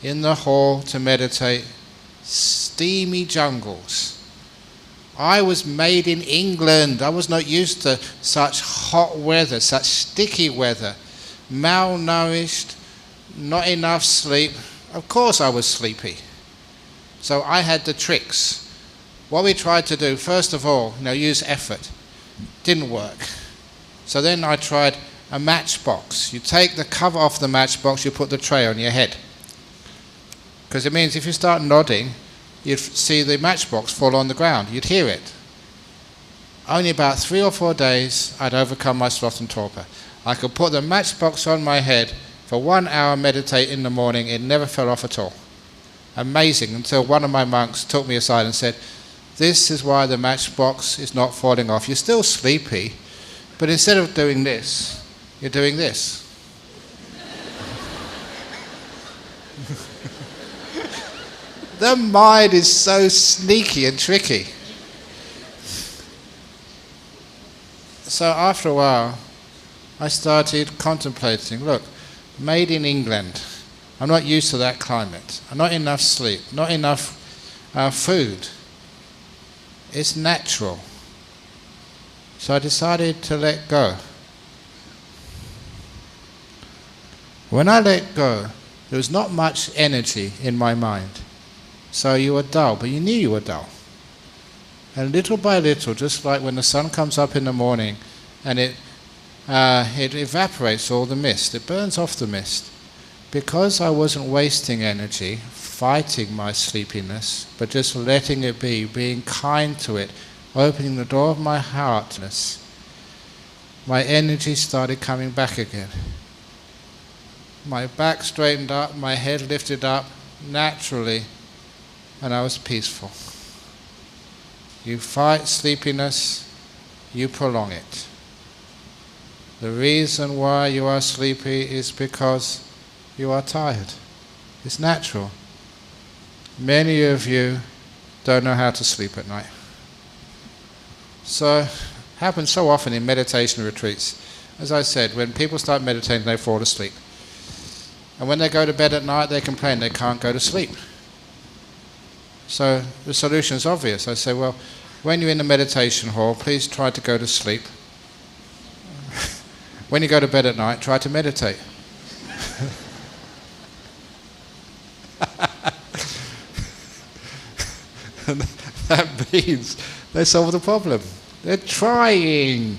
in the hall to meditate, steamy jungles. I was made in England. I was not used to such hot weather, such sticky weather. Malnourished, not enough sleep. Of course I was sleepy. So I had the tricks. What we tried to do, first of all, use effort. Didn't work. So then I tried a matchbox. You take the cover off the matchbox, you put the tray on your head. Because it means if you start nodding, you'd see the matchbox fall on the ground. You'd hear it. Only about 3 or 4 days, I'd overcome my sloth and torpor. I could put the matchbox on my head for 1 hour, meditate in the morning. It never fell off at all. Amazing, until one of my monks took me aside and said, "This is why the matchbox is not falling off. You're still sleepy, but instead of doing this, you're doing this." The mind is so sneaky and tricky. So after a while, I started contemplating, look, made in England. I'm not used to that climate. Not enough sleep, not enough food. It's natural. So I decided to let go. When I let go, there was not much energy in my mind. So you were dull, but you knew you were dull. And little by little, just like when the sun comes up in the morning and it evaporates all the mist, it burns off the mist. Because I wasn't wasting energy, fighting my sleepiness, but just letting it be, being kind to it, opening the door of my heart, my energy started coming back again. My back straightened up, my head lifted up naturally, and I was peaceful. You fight sleepiness, you prolong it. The reason why you are sleepy is because you are tired. It's natural. Many of you don't know how to sleep at night. So it happens so often in meditation retreats. As I said, when people start meditating, they fall asleep. And when they go to bed at night, they complain they can't go to sleep. So the solution is obvious. I say, well, when you're in the meditation hall, please try to go to sleep. When you go to bed at night, try to meditate. And that means they solve the problem. They're trying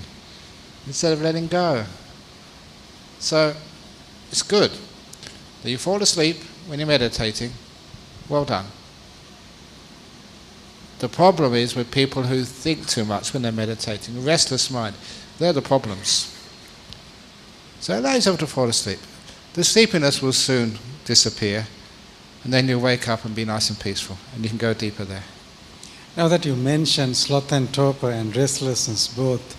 instead of letting go. So it's good that you fall asleep when you're meditating. Well done. The problem is with people who think too much when they're meditating. Restless mind. They're the problems. So allow yourself to fall asleep. The sleepiness will soon disappear, and then you'll wake up and be nice and peaceful, and you can go deeper there. Now that you mentioned sloth and torpor and restlessness both,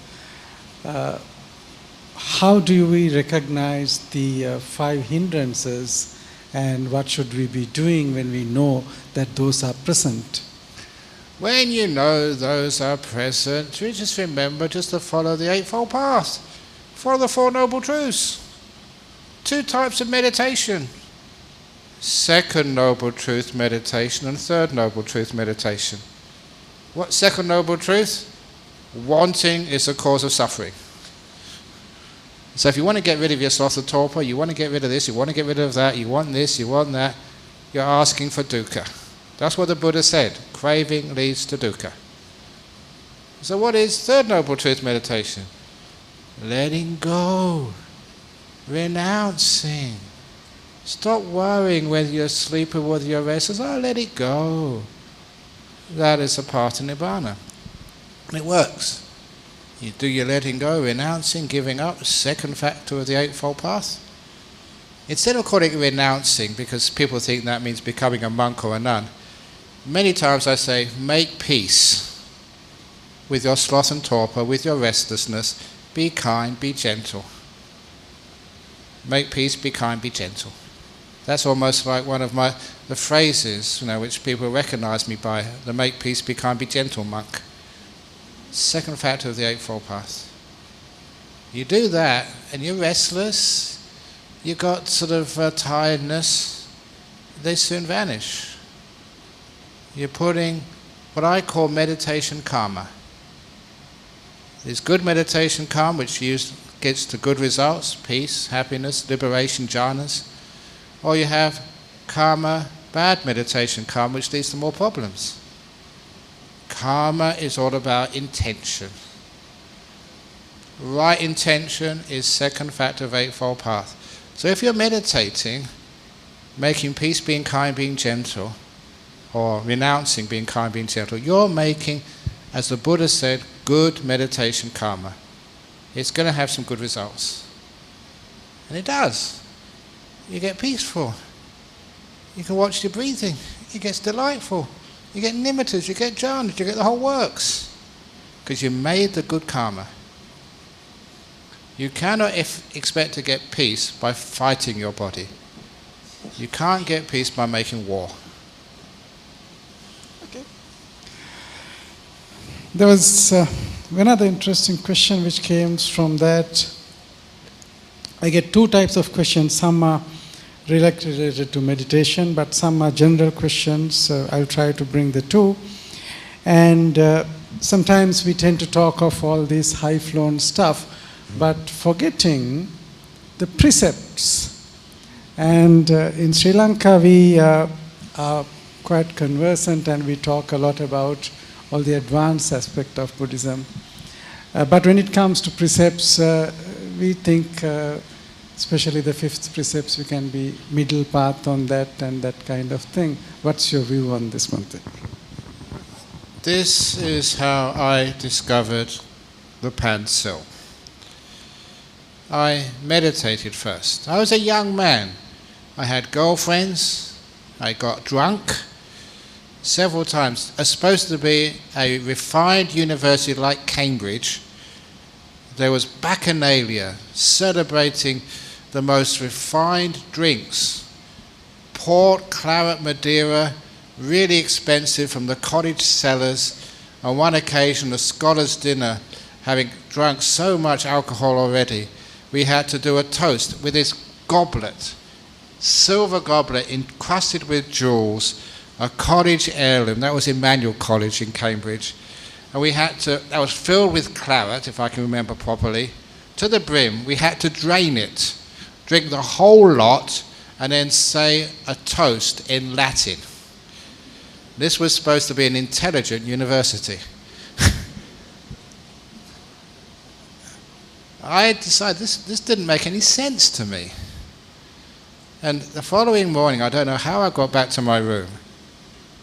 how do we recognize the 5 hindrances, and what should we be doing when we know that those are present? When you know those are present, you just remember just to follow the Eightfold Path. Follow the Four Noble Truths. 2 types of meditation. Second Noble Truth meditation and Third Noble Truth meditation. What Second Noble Truth? Wanting is the cause of suffering. So if you want to get rid of your sloth and torpor, you want to get rid of this, you want to get rid of that, you want this, you want that, you're asking for dukkha. That's what the Buddha said. Craving leads to dukkha. So what is Third Noble Truth meditation? Letting go. Renouncing. Stop worrying whether you're asleep or whether you're restless. Oh, let it go. That is a part of Nibbana. And it works. You do your letting go, renouncing, giving up, second factor of the Eightfold Path. Instead of calling it renouncing, because people think that means becoming a monk or a nun, many times I say, make peace with your sloth and torpor, with your restlessness. Be kind, be gentle. Make peace, be kind, be gentle. That's almost like one of the phrases, which people recognize me by, the make peace, be kind, be gentle monk. Second factor of the Eightfold Path. You do that and you're restless, you've got sort of tiredness, they soon vanish. You're putting what I call meditation karma. There's good meditation karma, which gets to good results, peace, happiness, liberation, jhanas. Or you have karma, bad meditation karma, which leads to more problems. Karma is all about intention. Right intention is second factor of Eightfold Path. So if you're meditating, making peace, being kind, being gentle, or renouncing, being kind, being gentle, you're making, as the Buddha said, good meditation karma. It's going to have some good results. And it does. You get peaceful. You can watch your breathing. It gets delightful. You get nimittas, you get jhanas, you get the whole works. Because you made the good karma. You cannot expect to get peace by fighting your body. You can't get peace by making war. Okay. There was another interesting question which came from that. I get 2 types of questions. Some are related to meditation, but some are general questions. So I'll try to bring the 2. And sometimes we tend to talk of all this high-flown stuff, but forgetting the precepts. And in Sri Lanka, we are quite conversant, and we talk a lot about all the advanced aspect of Buddhism. But when it comes to precepts, we think, especially the 5th precepts, we can be middle path on that and that kind of thing. What's your view on this, Bhante? This is how I discovered the Pansil. I meditated first. I was a young man. I had girlfriends. I got drunk several times. It's supposed to be a refined university like Cambridge. There was Bacchanalia celebrating the most refined drinks. Port, claret, Madeira, really expensive from the cottage cellars. On one occasion, a scholar's dinner, having drunk so much alcohol already, we had to do a toast with this goblet, silver goblet encrusted with jewels, a cottage heirloom. That was Emmanuel College in Cambridge. And we had to, that was filled with claret, if I can remember properly, to the brim. We had to drain it, drink the whole lot, and then say a toast in Latin. This was supposed to be an intelligent university. I decided this didn't make any sense to me. And the following morning, I don't know how I got back to my room,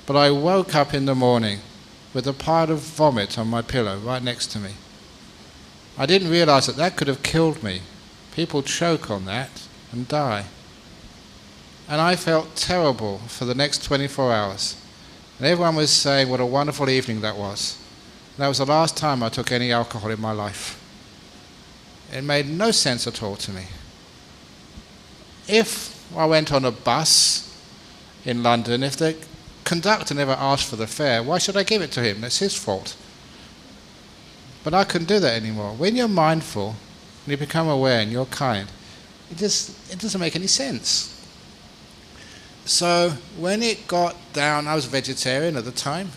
but I woke up in the morning with a pile of vomit on my pillow right next to me. I didn't realise that that could have killed me. People choke on that and die. And I felt terrible for the next 24 hours. And everyone was saying what a wonderful evening that was. And that was the last time I took any alcohol in my life. It made no sense at all to me. If I went on a bus in London, if the conductor never asked for the fare, why should I give it to him? That's his fault. But I couldn't do that anymore. When you're mindful and you become aware and you're kind, it doesn't make any sense. So when it got down, I was a vegetarian at the time.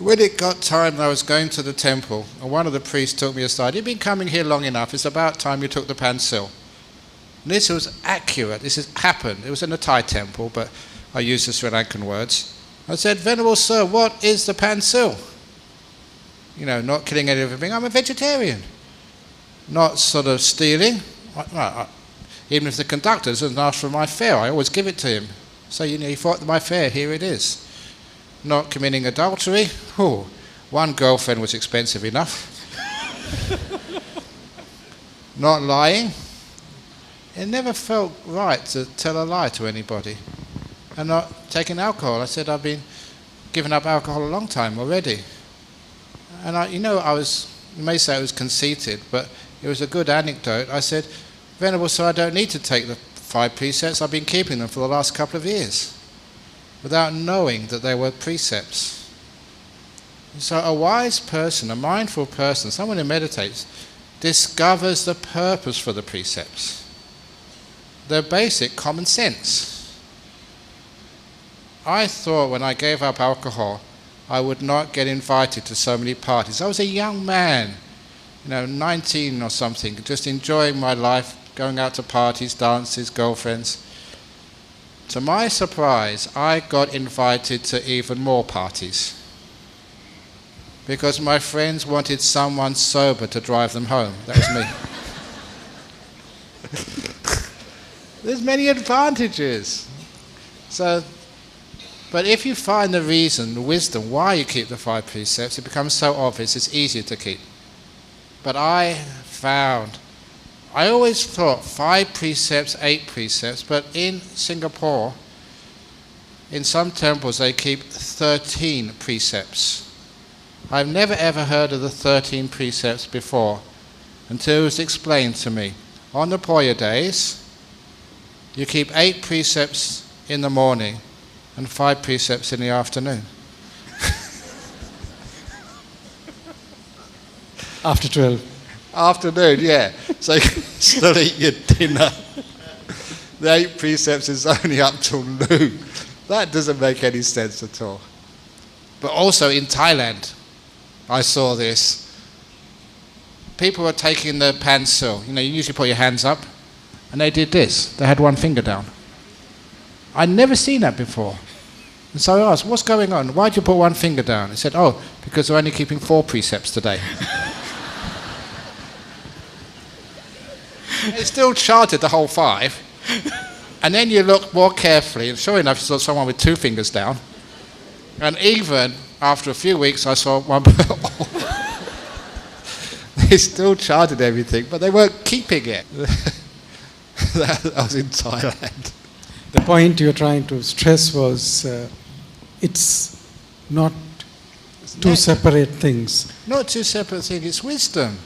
When it got time I was going to the temple, and one of the priests took me aside. You've been coming here long enough, it's about time you took the pansil. And this was accurate, this has happened. It was in a Thai temple, but I used the Sri Lankan words. I said, Venerable Sir, what is the pansil? You know, not killing any living being. I'm a vegetarian. Not sort of stealing. Even if the conductor doesn't ask for my fare, I always give it to him. So, you know, he thought my fare, here it is. Not committing adultery. Oh, one girlfriend was expensive enough. Not lying. It never felt right to tell a lie to anybody. And not taking alcohol. I said I've been giving up alcohol a long time already. And you may say I was conceited, but it was a good anecdote. I said, Venerable Sir, I don't need to take the 5 precepts. I've been keeping them for the last couple of years without knowing that they were precepts. So a wise person, a mindful person, someone who meditates, discovers the purpose for the precepts. They're basic common sense. I thought when I gave up alcohol, I would not get invited to so many parties. I was a young man, 19 or something, just enjoying my life, going out to parties, dances, girlfriends. To my surprise, I got invited to even more parties because my friends wanted someone sober to drive them home. That was me. There's many advantages. But if you find the reason, the wisdom, why you keep the 5 precepts, it becomes so obvious, it's easier to keep. But I always thought 5 precepts, 8 precepts, but in Singapore, in some temples, they keep 13 precepts. I've never ever heard of the 13 precepts before until it was explained to me. On the Poya days, you keep 8 precepts in the morning and 5 precepts in the afternoon. After 12. Afternoon, yeah. So you can still eat your dinner. The 8 precepts is only up till noon. That doesn't make any sense at all. But also in Thailand, I saw this. People were taking the pansil. You usually put your hands up. And they did this. They had one finger down. I'd never seen that before. And so I asked, what's going on? Why did you put one finger down? He said, because they're only keeping 4 precepts today. They still chanted the whole 5. And then you look more carefully, and sure enough, you saw someone with 2 fingers down. And even after a few weeks, I saw one. They still chanted everything, but they weren't keeping it. That was in Thailand. The point you're trying to stress was it's not 2 separate things. Not 2 separate things, it's wisdom.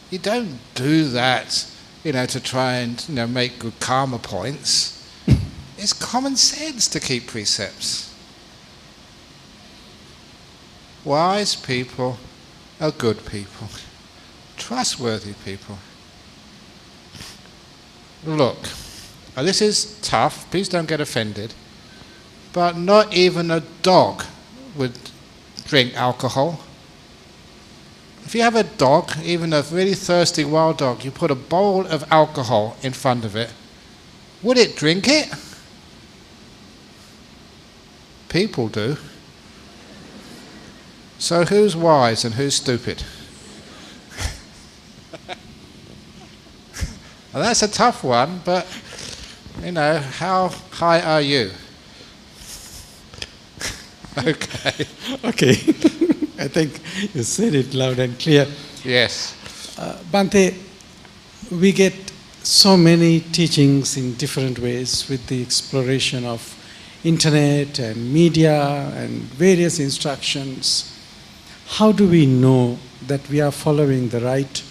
You don't do that, to try and make good karma points. It's common sense to keep precepts. Wise people are good people, trustworthy people. Look, this is tough, please don't get offended, but not even a dog would drink alcohol. If you have a dog, even a really thirsty wild dog, you put a bowl of alcohol in front of it, would it drink it? People do. So who's wise and who's stupid? Well, that's a tough one, but, how high are you? Okay. Okay. I think you said it loud and clear. Yes. Bhante, we get so many teachings in different ways with the exploration of internet and media and various instructions. How do we know that we are following the right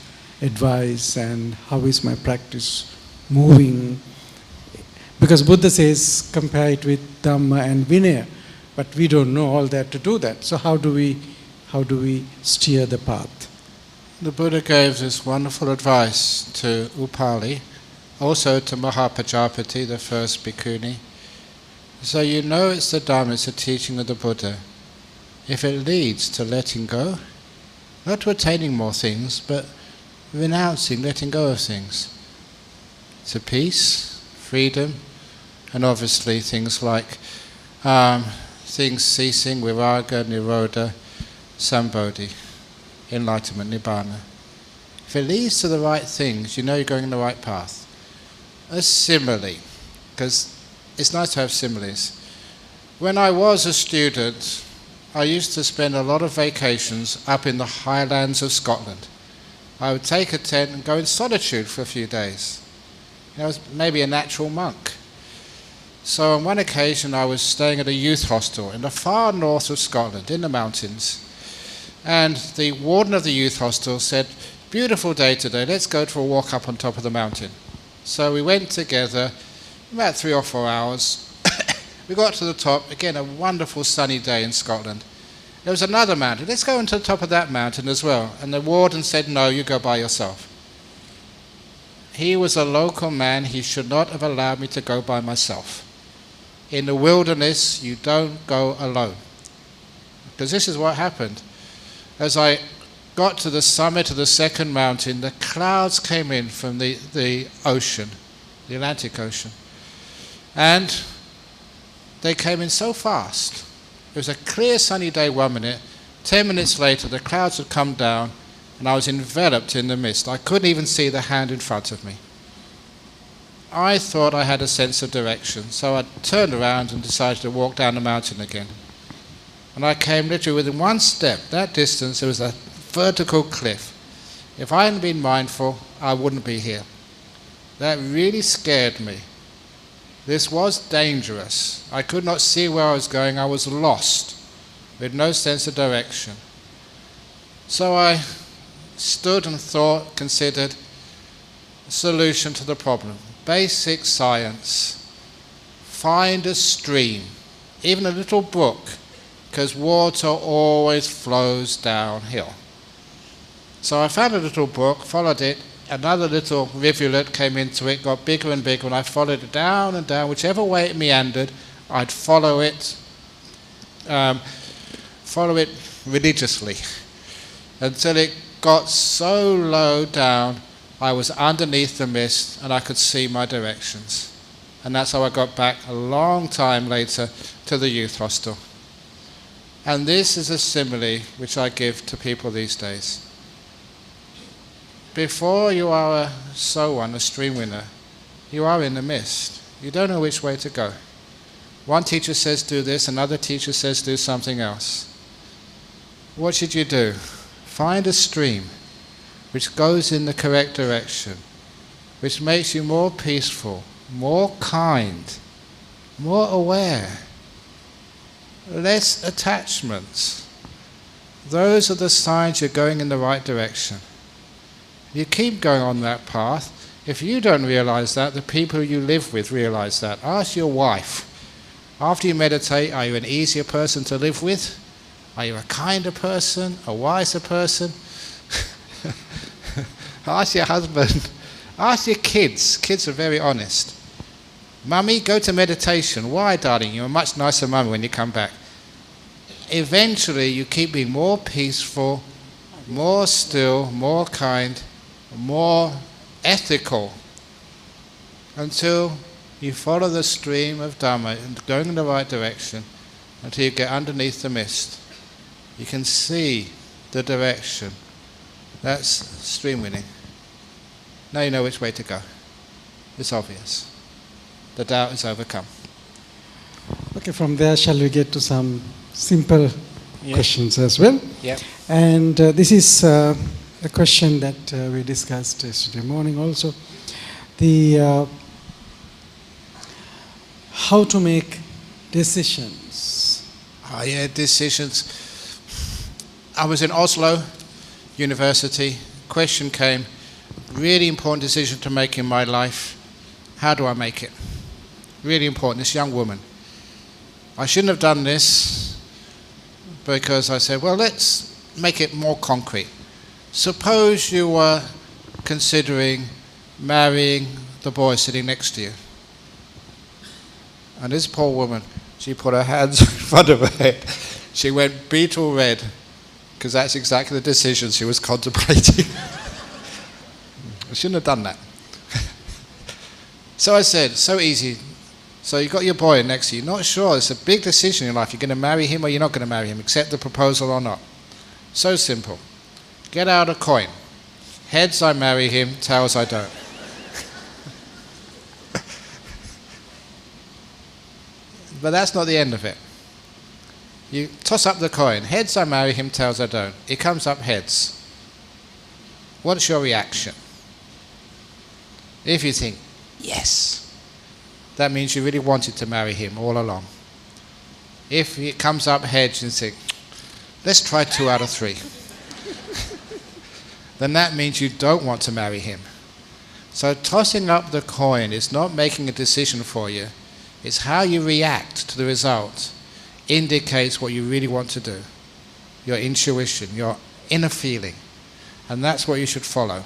advice, and how is my practice moving? Because Buddha says compare it with Dhamma and Vinaya, but we don't know all that to do that. So how do we steer the path? The Buddha gave this wonderful advice to Upali, also to Mahapajapati, the first bhikkhuni. So you know it's the Dhamma, it's the teaching of the Buddha. If it leads to letting go, not to attaining more things, but renouncing, letting go of things, to peace, freedom, and obviously things like things ceasing, viraga, nirodha, sambodhi, enlightenment, nibbana. If it leads to the right things, you know you're going in the right path. A simile, because it's nice to have similes. When I was a student, I used to spend a lot of vacations up in the highlands of Scotland. I would take a tent and go in solitude for a few days. I was maybe a natural monk. So on one occasion I was staying at a youth hostel in the far north of Scotland, in the mountains. And the warden of the youth hostel said, "Beautiful day today, let's go for a walk up on top of the mountain." So we went together, about 3 or 4 hours. We got to the top, again a wonderful sunny day in Scotland. There was another mountain, let's go into the top of that mountain as well. And the warden said, "No, you go by yourself." He was a local man, he should not have allowed me to go by myself. In the wilderness, you don't go alone. Because this is what happened. As I got to the summit of the second mountain, the clouds came in from the ocean, the Atlantic Ocean. And they came in so fast. It was a clear sunny day 1 minute. 10 minutes later, the clouds had come down and I was enveloped in the mist. I couldn't even see the hand in front of me. I thought I had a sense of direction, so I turned around and decided to walk down the mountain again. And I came literally within one step, that distance, there was a vertical cliff. If I hadn't been mindful, I wouldn't be here. That really scared me. This was dangerous. I could not see where I was going. I was lost, with no sense of direction. So I stood and thought, considered a solution to the problem. Basic science. Find a stream, even a little brook, because water always flows downhill. So I found a little brook, followed it, another little rivulet came into it, got bigger and bigger, and I followed it down and down. Whichever way it meandered, I'd follow it religiously, until it got so low down, I was underneath the mist and I could see my directions. And that's how I got back a long time later to the youth hostel. And this is a simile which I give to people these days. Before you are a sowan, a stream winner, you are in the mist. You don't know which way to go. One teacher says do this, another teacher says do something else. What should you do? Find a stream which goes in the correct direction, which makes you more peaceful, more kind, more aware, less attachments. Those are the signs you're going in the right direction. You keep going on that path. If you don't realize that, the people you live with realize that. Ask your wife. After you meditate, are you an easier person to live with? Are you a kinder person? A wiser person? Ask your husband. Ask your kids. Kids are very honest. Mummy, go to meditation. Why, darling? You're a much nicer mummy when you come back. Eventually, you keep being more peaceful, more still, more kind, more ethical, until you follow the stream of Dhamma and going in the right direction until you get underneath the mist. You can see the direction. That's stream winning. Now you know which way to go. It's obvious. The doubt is overcome. Okay, from there, shall we get to some simple Yeah. questions as well. Yeah. And this is a question that we discussed yesterday morning also. The how to make decisions. Oh, yeah, decisions. I was in Oslo University. Question came, really important decision to make in my life. How do I make it? Really important, this young woman. I shouldn't have done this because I said, well, let's make it more concrete. Suppose you were considering marrying the boy sitting next to you. And this poor woman, she put her hands in front of her head. She went beetle red, because that's exactly the decision she was contemplating. I shouldn't have done that. So I said, so easy. So you got your boy next to you. Not sure, it's a big decision in your life. You're going to marry him or you're not going to marry him, accept the proposal or not. So simple. Get out a coin. Heads, I marry him. Tails, I don't. But that's not the end of it. You toss up the coin. Heads, I marry him. Tails, I don't. It comes up heads. What's your reaction? If you think, yes, that means you really wanted to marry him all along. If it comes up heads and think, let's try 2 out of 3, then that means you don't want to marry him. So tossing up the coin is not making a decision for you. It's how you react to the result indicates what you really want to do. Your intuition, your inner feeling. And that's what you should follow.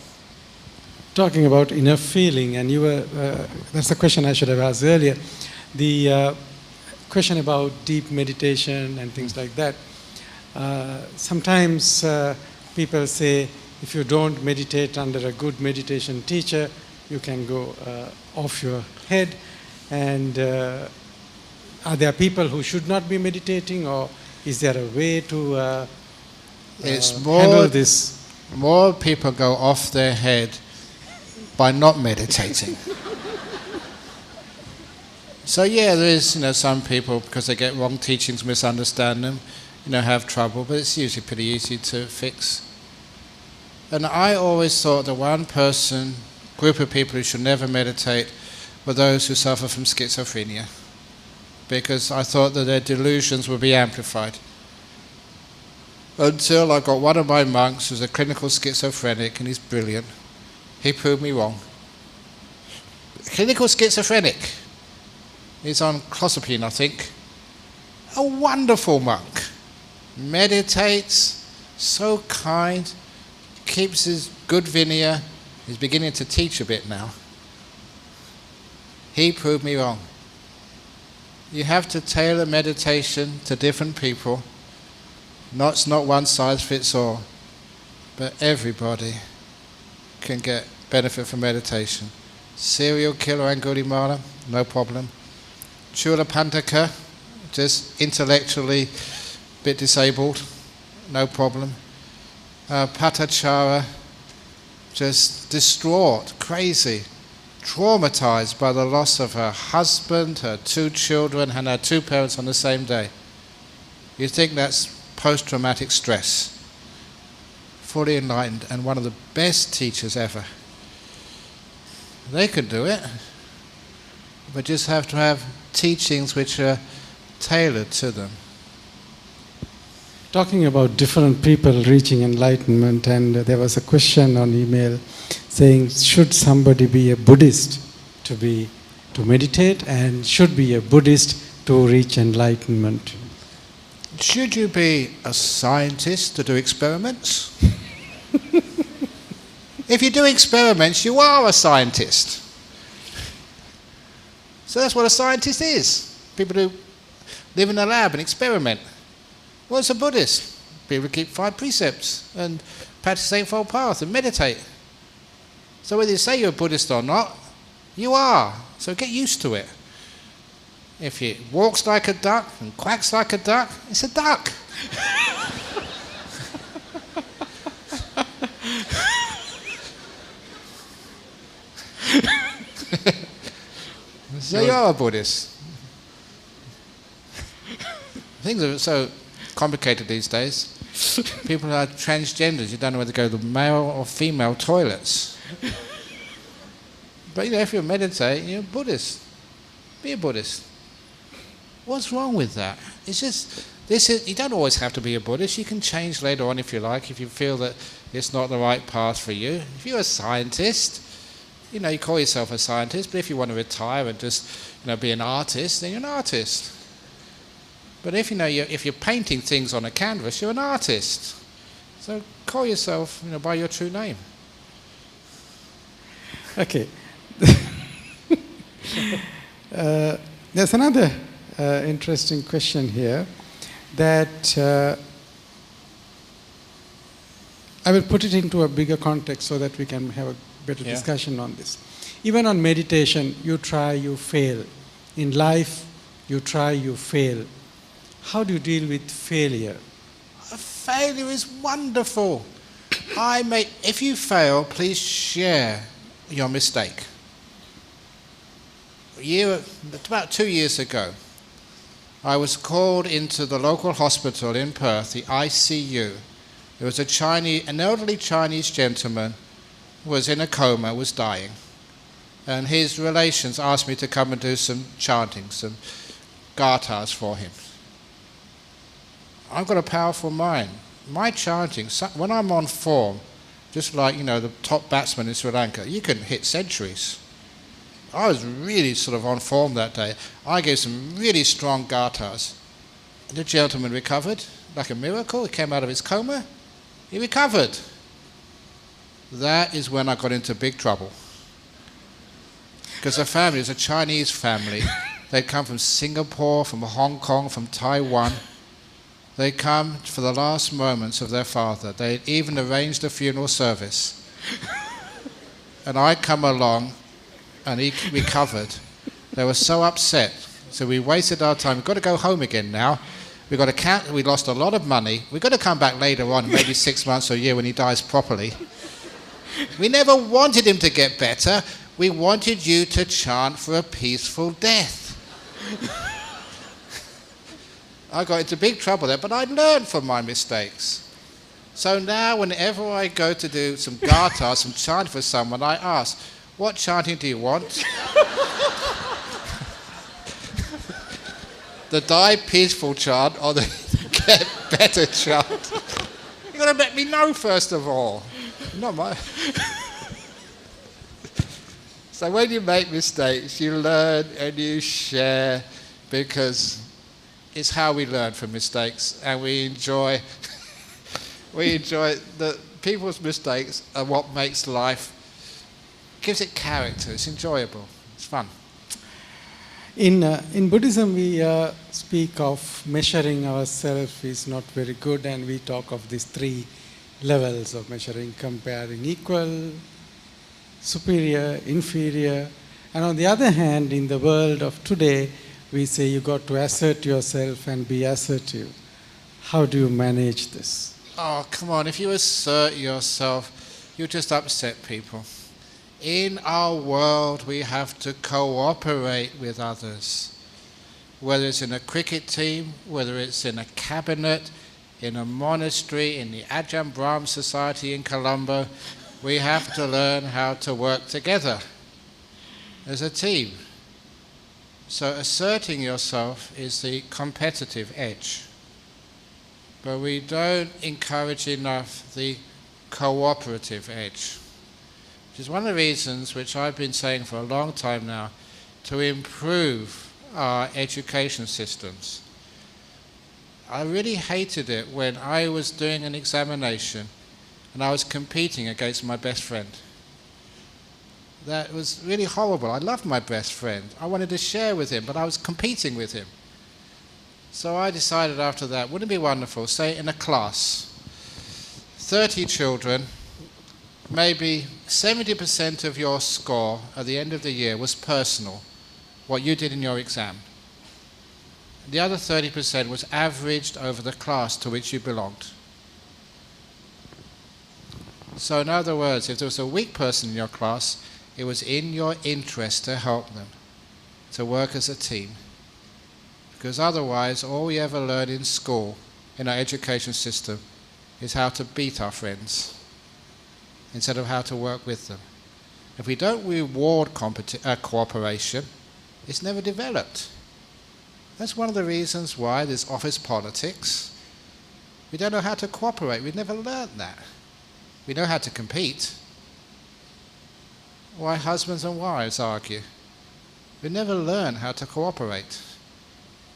Talking about inner feeling, and you were, that's the question I should have asked earlier. The question about deep meditation and things like that. Sometimes people say, if you don't meditate under a good meditation teacher, you can go off your head. And are there people who should not be meditating, or is there a way to handle this? More people go off their head by not meditating. So yeah, there is, some people, because they get wrong teachings, misunderstand them, have trouble, but it's usually pretty easy to fix. And I always thought the one group of people who should never meditate were those who suffer from schizophrenia, because I thought that their delusions would be amplified. Until I got one of my monks who's a clinical schizophrenic, and he's brilliant. He proved me wrong. Clinical schizophrenic. He's on clozapine, I think. A wonderful monk. Meditates, so kind, keeps his good vinaya. He's beginning to teach a bit now. He proved me wrong. You have to tailor meditation to different people. It's not one size fits all, but everybody can get benefit from meditation. Serial killer Angulimala, no problem. Chula Pandaka, just intellectually a bit disabled, no problem. Patachara, just distraught, crazy, traumatized by the loss of her husband, her 2 children, and her 2 parents on the same day. You think that's post-traumatic stress. Fully enlightened and one of the best teachers ever. They could do it, but just have to have teachings which are tailored to them. Talking about different people reaching enlightenment, and there was a question on email saying, should somebody be a Buddhist to meditate, and should be a Buddhist to reach enlightenment? Should you be a scientist to do experiments? If you do experiments, you are a scientist. So that's what a scientist is. People who live in a lab and experiment. What's a Buddhist? People who keep 5 precepts and practice the Eightfold Path and meditate. So whether you say you're a Buddhist or not, you are. So get used to it. If it walks like a duck and quacks like a duck, it's a duck. So you are a Buddhist. Things are so complicated these days. People are transgenders. You don't know whether to go to the male or female toilets. But if you meditate, you're a Buddhist. Be a Buddhist. What's wrong with that? It's just, you don't always have to be a Buddhist. You can change later on if you like, if you feel that it's not the right path for you. If you're a scientist, you call yourself a scientist, but if you want to retire and just, be an artist, then you're an artist. But if if you're painting things on a canvas, you're an artist. So call yourself, by your true name. Okay. There's another interesting question here that I will put it into a bigger context so that we can have a better discussion on this. Even on meditation, you try, you fail. In life, you try, you fail. How do you deal with failure? Failure is wonderful. If you fail, please share your mistake. About 2 years ago, I was called into the local hospital in Perth, the ICU. There was an elderly Chinese gentleman who was in a coma, was dying. And his relations asked me to come and do some chanting, some gathas for him. I've got a powerful mind. My chanting, when I'm on form, just like, the top batsman in Sri Lanka, you can hit centuries. I was really sort of on form that day. I gave some really strong gathas. The gentleman recovered like a miracle. He came out of his coma. He recovered. That is when I got into big trouble. Because the family is a Chinese family. They'd come from Singapore, from Hong Kong, from Taiwan. They come for the last moments of their father. They even arranged a funeral service. And I come along, and he recovered. They were so upset. So we wasted our time. We've got to go home again now. We lost a lot of money. We've got to come back later on, maybe 6 months or a year when he dies properly. We never wanted him to get better. We wanted you to chant for a peaceful death. I got into big trouble there, but I learned from my mistakes. So now whenever I go to do some gathas, some chanting for someone, I ask, what chanting do you want? The die peaceful chant or the get better chant? You've got to let me know first of all. Not my... So when you make mistakes, you learn and you share, because it's how we learn from mistakes, and we enjoy the people's mistakes are what makes life, gives it character. It's enjoyable. It's fun. In Buddhism, we speak of measuring ourselves is not very good, and we talk of these 3 levels of measuring: comparing, equal, superior, inferior. And on the other hand, in the world of today, we say you got to assert yourself and be assertive. How do you manage this? Oh, come on. If you assert yourself, you just upset people. In our world, we have to cooperate with others. Whether it's in a cricket team, whether it's in a cabinet, in a monastery, in the Ajahn Brahm Society in Colombo, we have to learn how to work together as a team. So asserting yourself is the competitive edge. But we don't encourage enough the cooperative edge, which is one of the reasons which I've been saying for a long time now, to improve our education systems. I really hated it when I was doing an examination and I was competing against my best friend. That was really horrible. I loved my best friend. I wanted to share with him, but I was competing with him. So I decided after that, wouldn't it be wonderful, say in a class, 30 children, maybe 70% of your score at the end of the year was personal, what you did in your exam. The other 30% was averaged over the class to which you belonged. So in other words, if there was a weak person in your class, it was in your interest to help them, to work as a team. Because otherwise, all we ever learn in school in our education system is how to beat our friends instead of how to work with them. If we don't reward cooperation, it's never developed. That's one of the reasons why there's office politics. We don't know how to cooperate. We've never learned that. We know how to compete. Why husbands and wives argue. We never learn how to cooperate.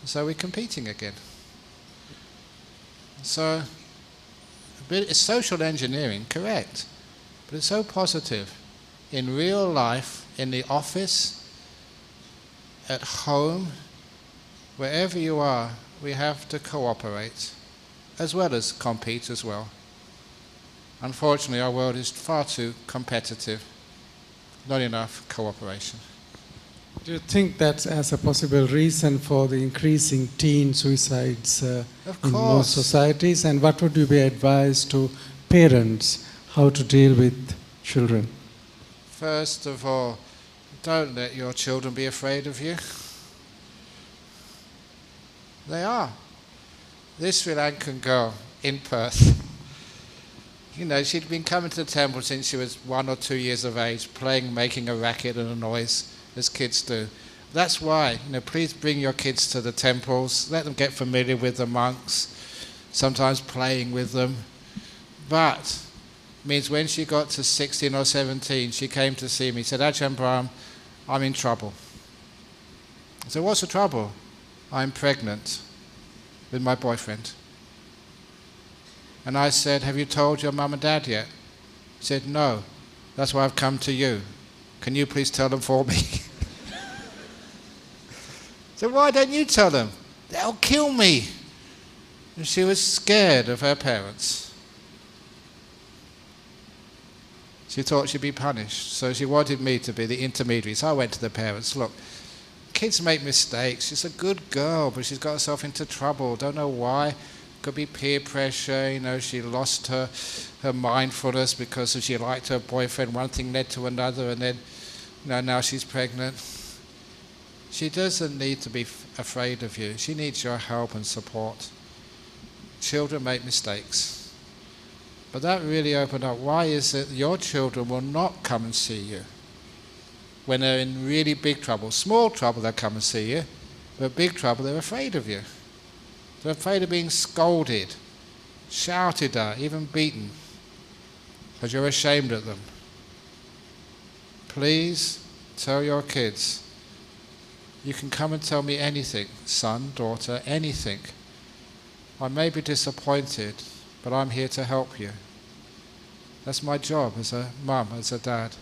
So we're competing again. So it's social engineering, correct. But it's so positive. In real life, in the office, at home, wherever you are, we have to cooperate, as well as compete as well. Unfortunately, our world is far too competitive. Not enough cooperation. Do you think that's as a possible reason for the increasing teen suicides in most societies? And what would you be advised to parents how to deal with children? First of all, don't let your children be afraid of you. They are. This Sri Lankan girl in Perth, you know, she'd been coming to the temple since she was 1 or 2 years of age, playing, making a racket and a noise, as kids do. That's why, you know, please bring your kids to the temples, let them get familiar with the monks, sometimes playing with them. But it means when she got to 16 or 17, she came to see me, said, Ajahn Brahm, I'm in trouble. I said, what's the trouble? I'm pregnant with my boyfriend. And I said, have you told your mum and dad yet? He said, no. That's why I've come to you. Can you please tell them for me? So why don't you tell them? They'll kill me. And she was scared of her parents. She thought she'd be punished. So she wanted me to be the intermediary. So I went to the parents. Look, kids make mistakes. She's a good girl, but she's got herself into trouble. Don't know why. Could be peer pressure, you know, she lost her mindfulness because she liked her boyfriend, one thing led to another, and then, you know, now she's pregnant. She doesn't need to be afraid of you. She needs your help and support. Children make mistakes. But that really opened up, why is it your children will not come and see you when they're in really big trouble? Small trouble, they'll come and see you, but big trouble, they're afraid of you. They're afraid of being scolded, shouted at, even beaten, because you're ashamed of them. Please tell your kids, you can come and tell me anything, son, daughter, anything. I may be disappointed, but I'm here to help you. That's my job as a mum, as a dad,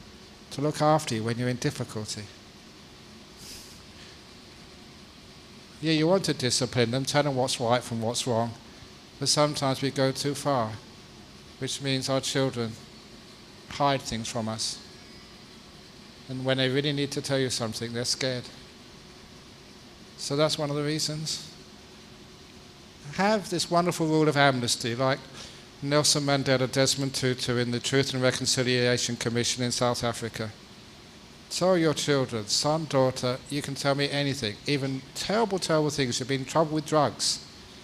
to look after you when you're in difficulty. Yeah, you want to discipline them, tell them what's right from what's wrong, but sometimes we go too far, which means our children hide things from us. And when they really need to tell you something, they're scared. So that's one of the reasons. Have this wonderful rule of amnesty, like Nelson Mandela, Desmond Tutu in the Truth and Reconciliation Commission in South Africa. Tell your children, son, daughter, you can tell me anything, even terrible, terrible things. You've been in trouble with drugs,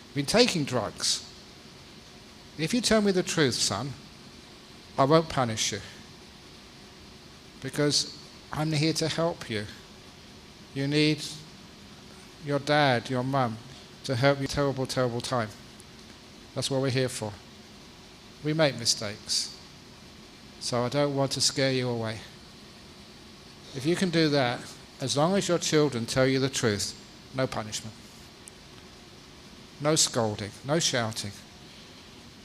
you've been taking drugs. If you tell me the truth, son, I won't punish you, because I'm here to help you. You need your dad, your mum, to help you terrible, terrible time. That's what we're here for. We make mistakes, so I don't want to scare you away. If you can do that, as long as your children tell you the truth, no punishment, no scolding, no shouting,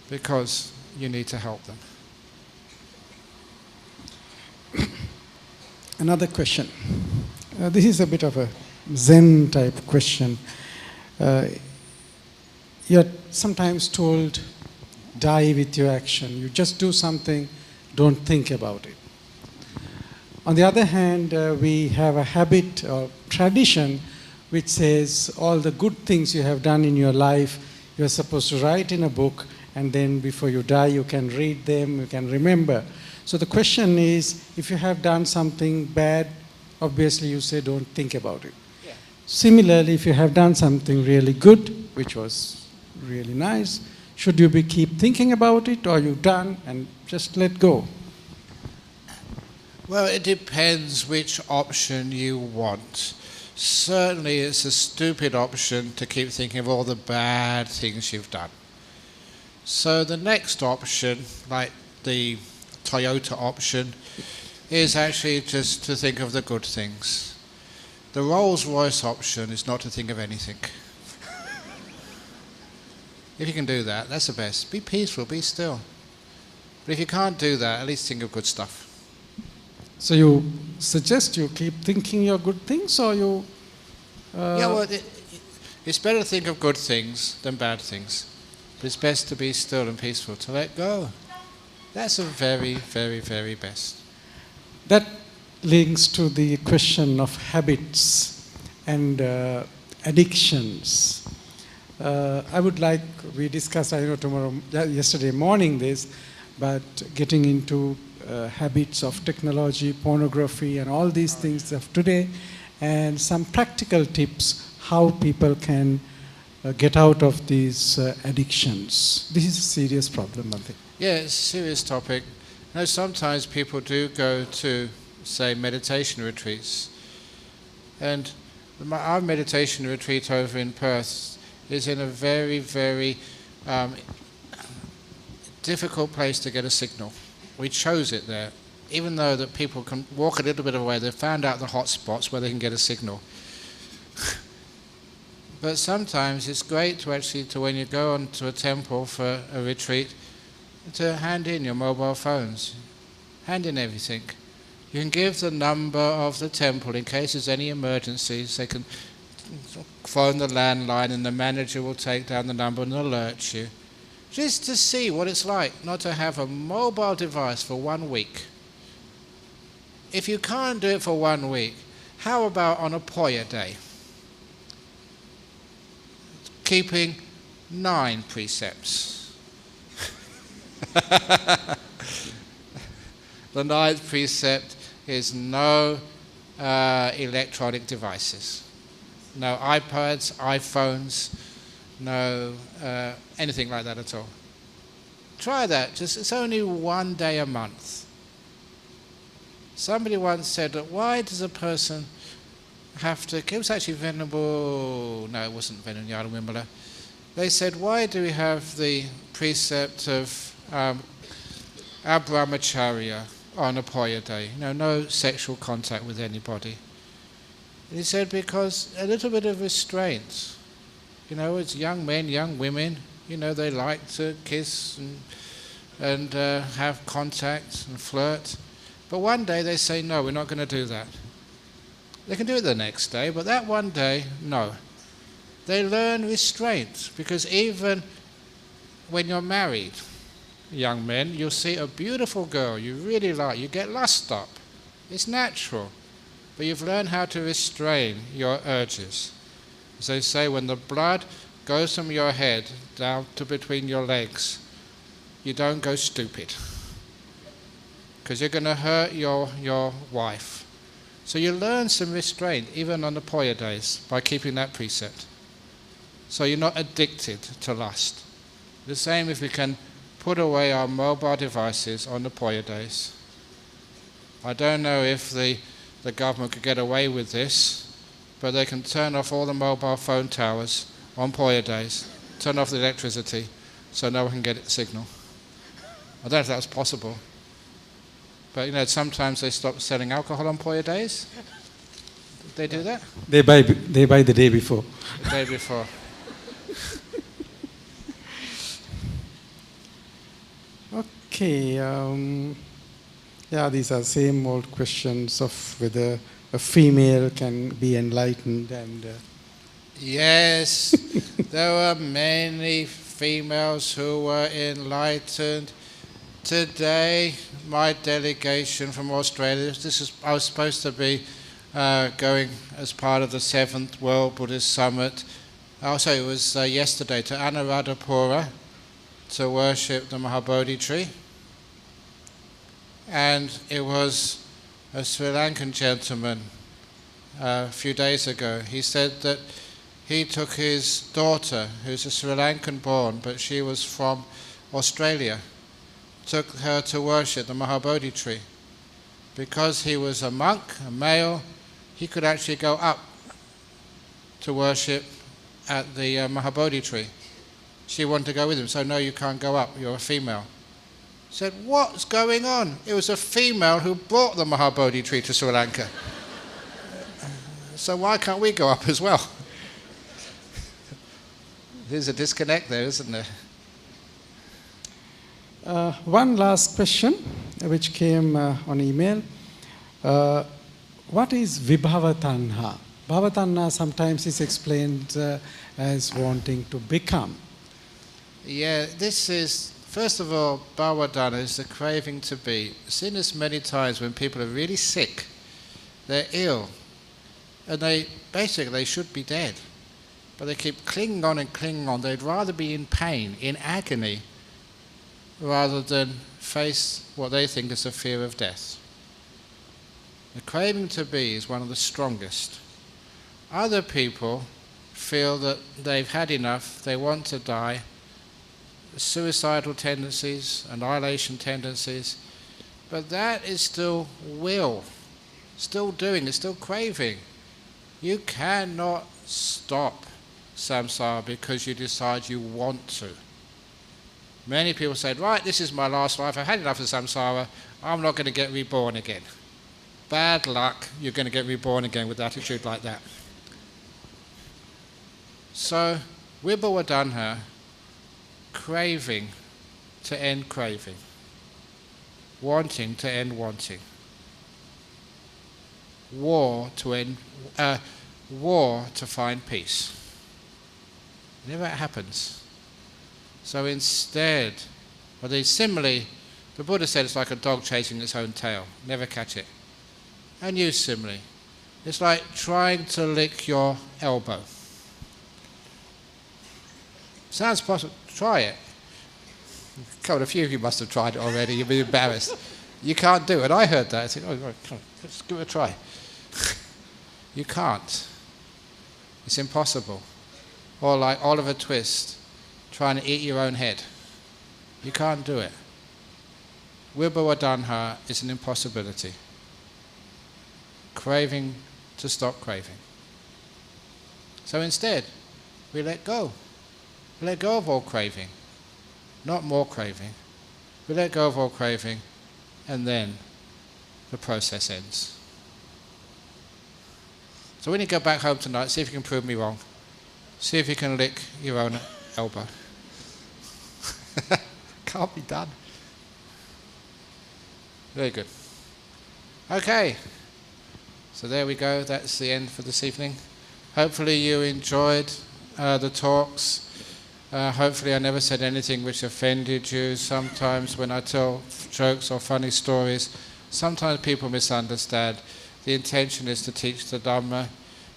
because you need to help them. Another question. This is a bit of a Zen type question. You're sometimes told, die with your action. You just do something, don't think about it. On the other hand, we have a habit or tradition which says all the good things you have done in your life, you're supposed to write in a book, and then before you die, you can read them, you can remember. So the question is, if you have done something bad, obviously you say don't think about it. Yeah. Similarly, if you have done something really good, which was really nice. Should you keep thinking about it, or are you done and just let go? Well, it depends which option you want. Certainly it's a stupid option to keep thinking of all the bad things you've done. So the next option, like the Toyota option, is actually just to think of the good things. The Rolls-Royce option is not to think of anything. If you can do that, that's the best. Be peaceful, be still. But if you can't do that, at least think of good stuff. So you suggest you keep thinking your good things, or you... Yeah, well, it's better to think of good things than bad things. But it's best to be still and peaceful, to let go. That's the very, very, very best. That links to the question of habits and addictions. I would like, we discussed, I know yesterday morning this, but getting into habits of technology, pornography, and all these things of today, and some practical tips how people can get out of these addictions. This is a serious problem, I think. Yeah, it's a serious topic. You know, sometimes people do go to, say, meditation retreats. And our meditation retreat over in Perth is in a very, very difficult place to get a signal. We chose it there. Even though that people can walk a little bit away, they've found out the hot spots where they can get a signal. But sometimes it's great to actually, when you go onto a temple for a retreat, to hand in your mobile phones. Hand in everything. You can give the number of the temple in case there's any emergencies. They can phone the landline and the manager will take down the number and alert you. Just to see what it's like not to have a mobile device for 1 week. If you can't do it for 1 week, how about on a Poya day? Keeping 9 precepts. The 9th precept is no electronic devices. No iPads, iPhones, no anything like that at all. Try that. It's only 1 day a month. Somebody once said, why does a person have to... It was actually Venerable... No, it wasn't Venerable Yadawimbala. They said, why do we have the precept of Brahmacharya on a Poya day? No sexual contact with anybody. And he said, because a little bit of restraint. It's young men, young women, they like to kiss and have contact and flirt. But one day they say, no, we're not going to do that. They can do it the next day, but that one day, no. They learn restraint, because even when you're married, young men, you'll see a beautiful girl you really like, you get lust up. It's natural. But you've learned how to restrain your urges. As they say, when the blood goes from your head down to between your legs, you don't go stupid. Because you're going to hurt your wife. So you learn some restraint, even on the Poya days, by keeping that precept. So you're not addicted to lust. The same if we can put away our mobile devices on the Poya days. I don't know if the government could get away with this, but they can turn off all the mobile phone towers on Poya days, turn off the electricity, so no one can get a signal. I don't know if that's possible. But sometimes they stop selling alcohol on Poya days. Did they do that? They buy the day before. The day before. Okay. These are same old questions of whether a female can be enlightened and. Yes, there were many females who were enlightened. Today, my delegation from Australia, I was supposed to be going as part of the 7th World Buddhist Summit. Also, it was yesterday to Anuradhapura to worship the Mahabodhi tree. And it was a Sri Lankan gentleman a few days ago. He said that he took his daughter, who's a Sri Lankan born, but she was from Australia, took her to worship the Mahabodhi tree. Because he was a monk, a male, he could actually go up to worship at the Mahabodhi tree. She wanted to go with him, so no, you can't go up, you're a female. Said, what's going on? It was a female who brought the Mahabodhi tree to Sri Lanka. So why can't we go up as well? There's a disconnect there, isn't there? One last question, which came on email. What is Vibhava Tanha? Bhava Tanha sometimes is explained as wanting to become. Yeah, this is, first of all, Bhava Tanha is the craving to be. I've seen this many times when people are really sick, they're ill, and they should be dead. But they keep clinging on and clinging on. They'd rather be in pain, in agony, rather than face what they think is the fear of death. The craving to be is one of the strongest. Other people feel that they've had enough, they want to die, suicidal tendencies, annihilation tendencies, but that is still will, still doing, it's still craving. You cannot stop samsara because you decide you want to. Many people say, right, this is my last life, I've had enough of samsara, I'm not going to get reborn again. Bad luck, you're going to get reborn again with attitude like that. So, Vibhava Tanha, craving to end craving, wanting to end wanting, war to find peace. Never happens. So instead, similarly, the Buddha said it's like a dog chasing its own tail. Never catch it. And use simile. It's like trying to lick your elbow. Sounds possible. Try it. A few of you must have tried it already. You'll be embarrassed. You can't do it. I heard that. I said, oh, let's give it a try. You can't. It's impossible. Or like Oliver Twist, trying to eat your own head. You can't do it. Vibhava Tanha is an impossibility. Craving to stop craving. So instead, we let go. We let go of all craving. Not more craving. We let go of all craving, and then the process ends. So when you go back home tonight, see if you can prove me wrong. See if you can lick your own elbow. Can't be done. Very good. Okay. So there we go. That's the end for this evening. Hopefully you enjoyed the talks. Hopefully I never said anything which offended you. Sometimes when I tell jokes or funny stories, sometimes people misunderstand. The intention is to teach the Dhamma,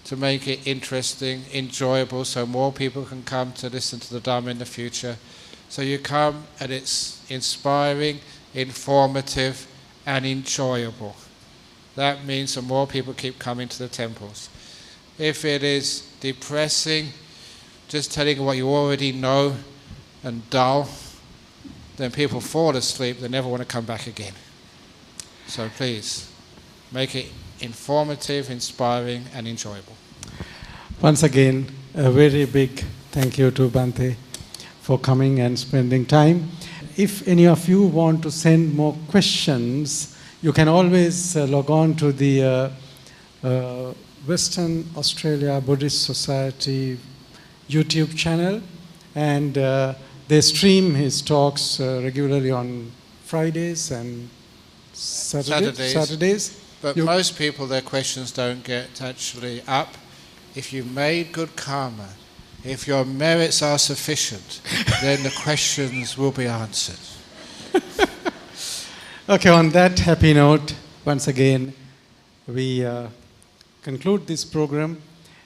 to make it interesting, enjoyable, so more people can come to listen to the Dhamma in the future. So you come and it's inspiring, informative, and enjoyable. That means that more people keep coming to the temples. If it is depressing, just telling you what you already know, and dull, then people fall asleep, they never want to come back again. So please, make it informative, inspiring, and enjoyable. Once again, a very big thank you to Bhante for coming and spending time. If any of you want to send more questions, you can always log on to the Western Australia Buddhist Society YouTube channel, and they stream his talks regularly on Fridays and Saturdays. But most people, their questions don't get actually up. If you've made good karma, if your merits are sufficient, then the questions will be answered. Okay, on that happy note, once again, we conclude this program,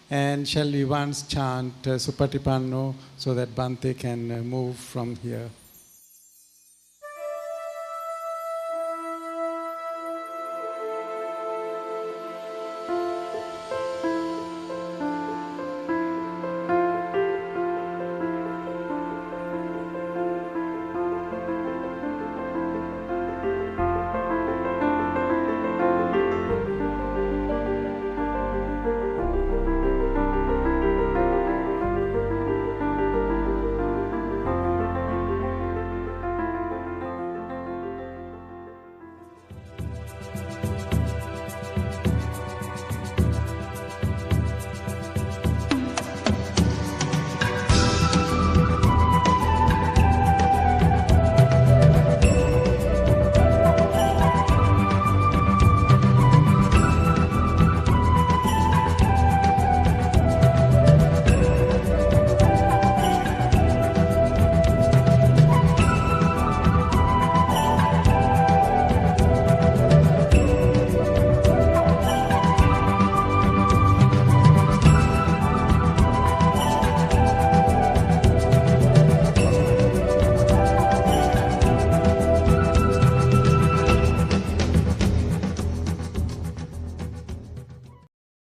and shall we once chant Supatipanno so that Bhante can move from here.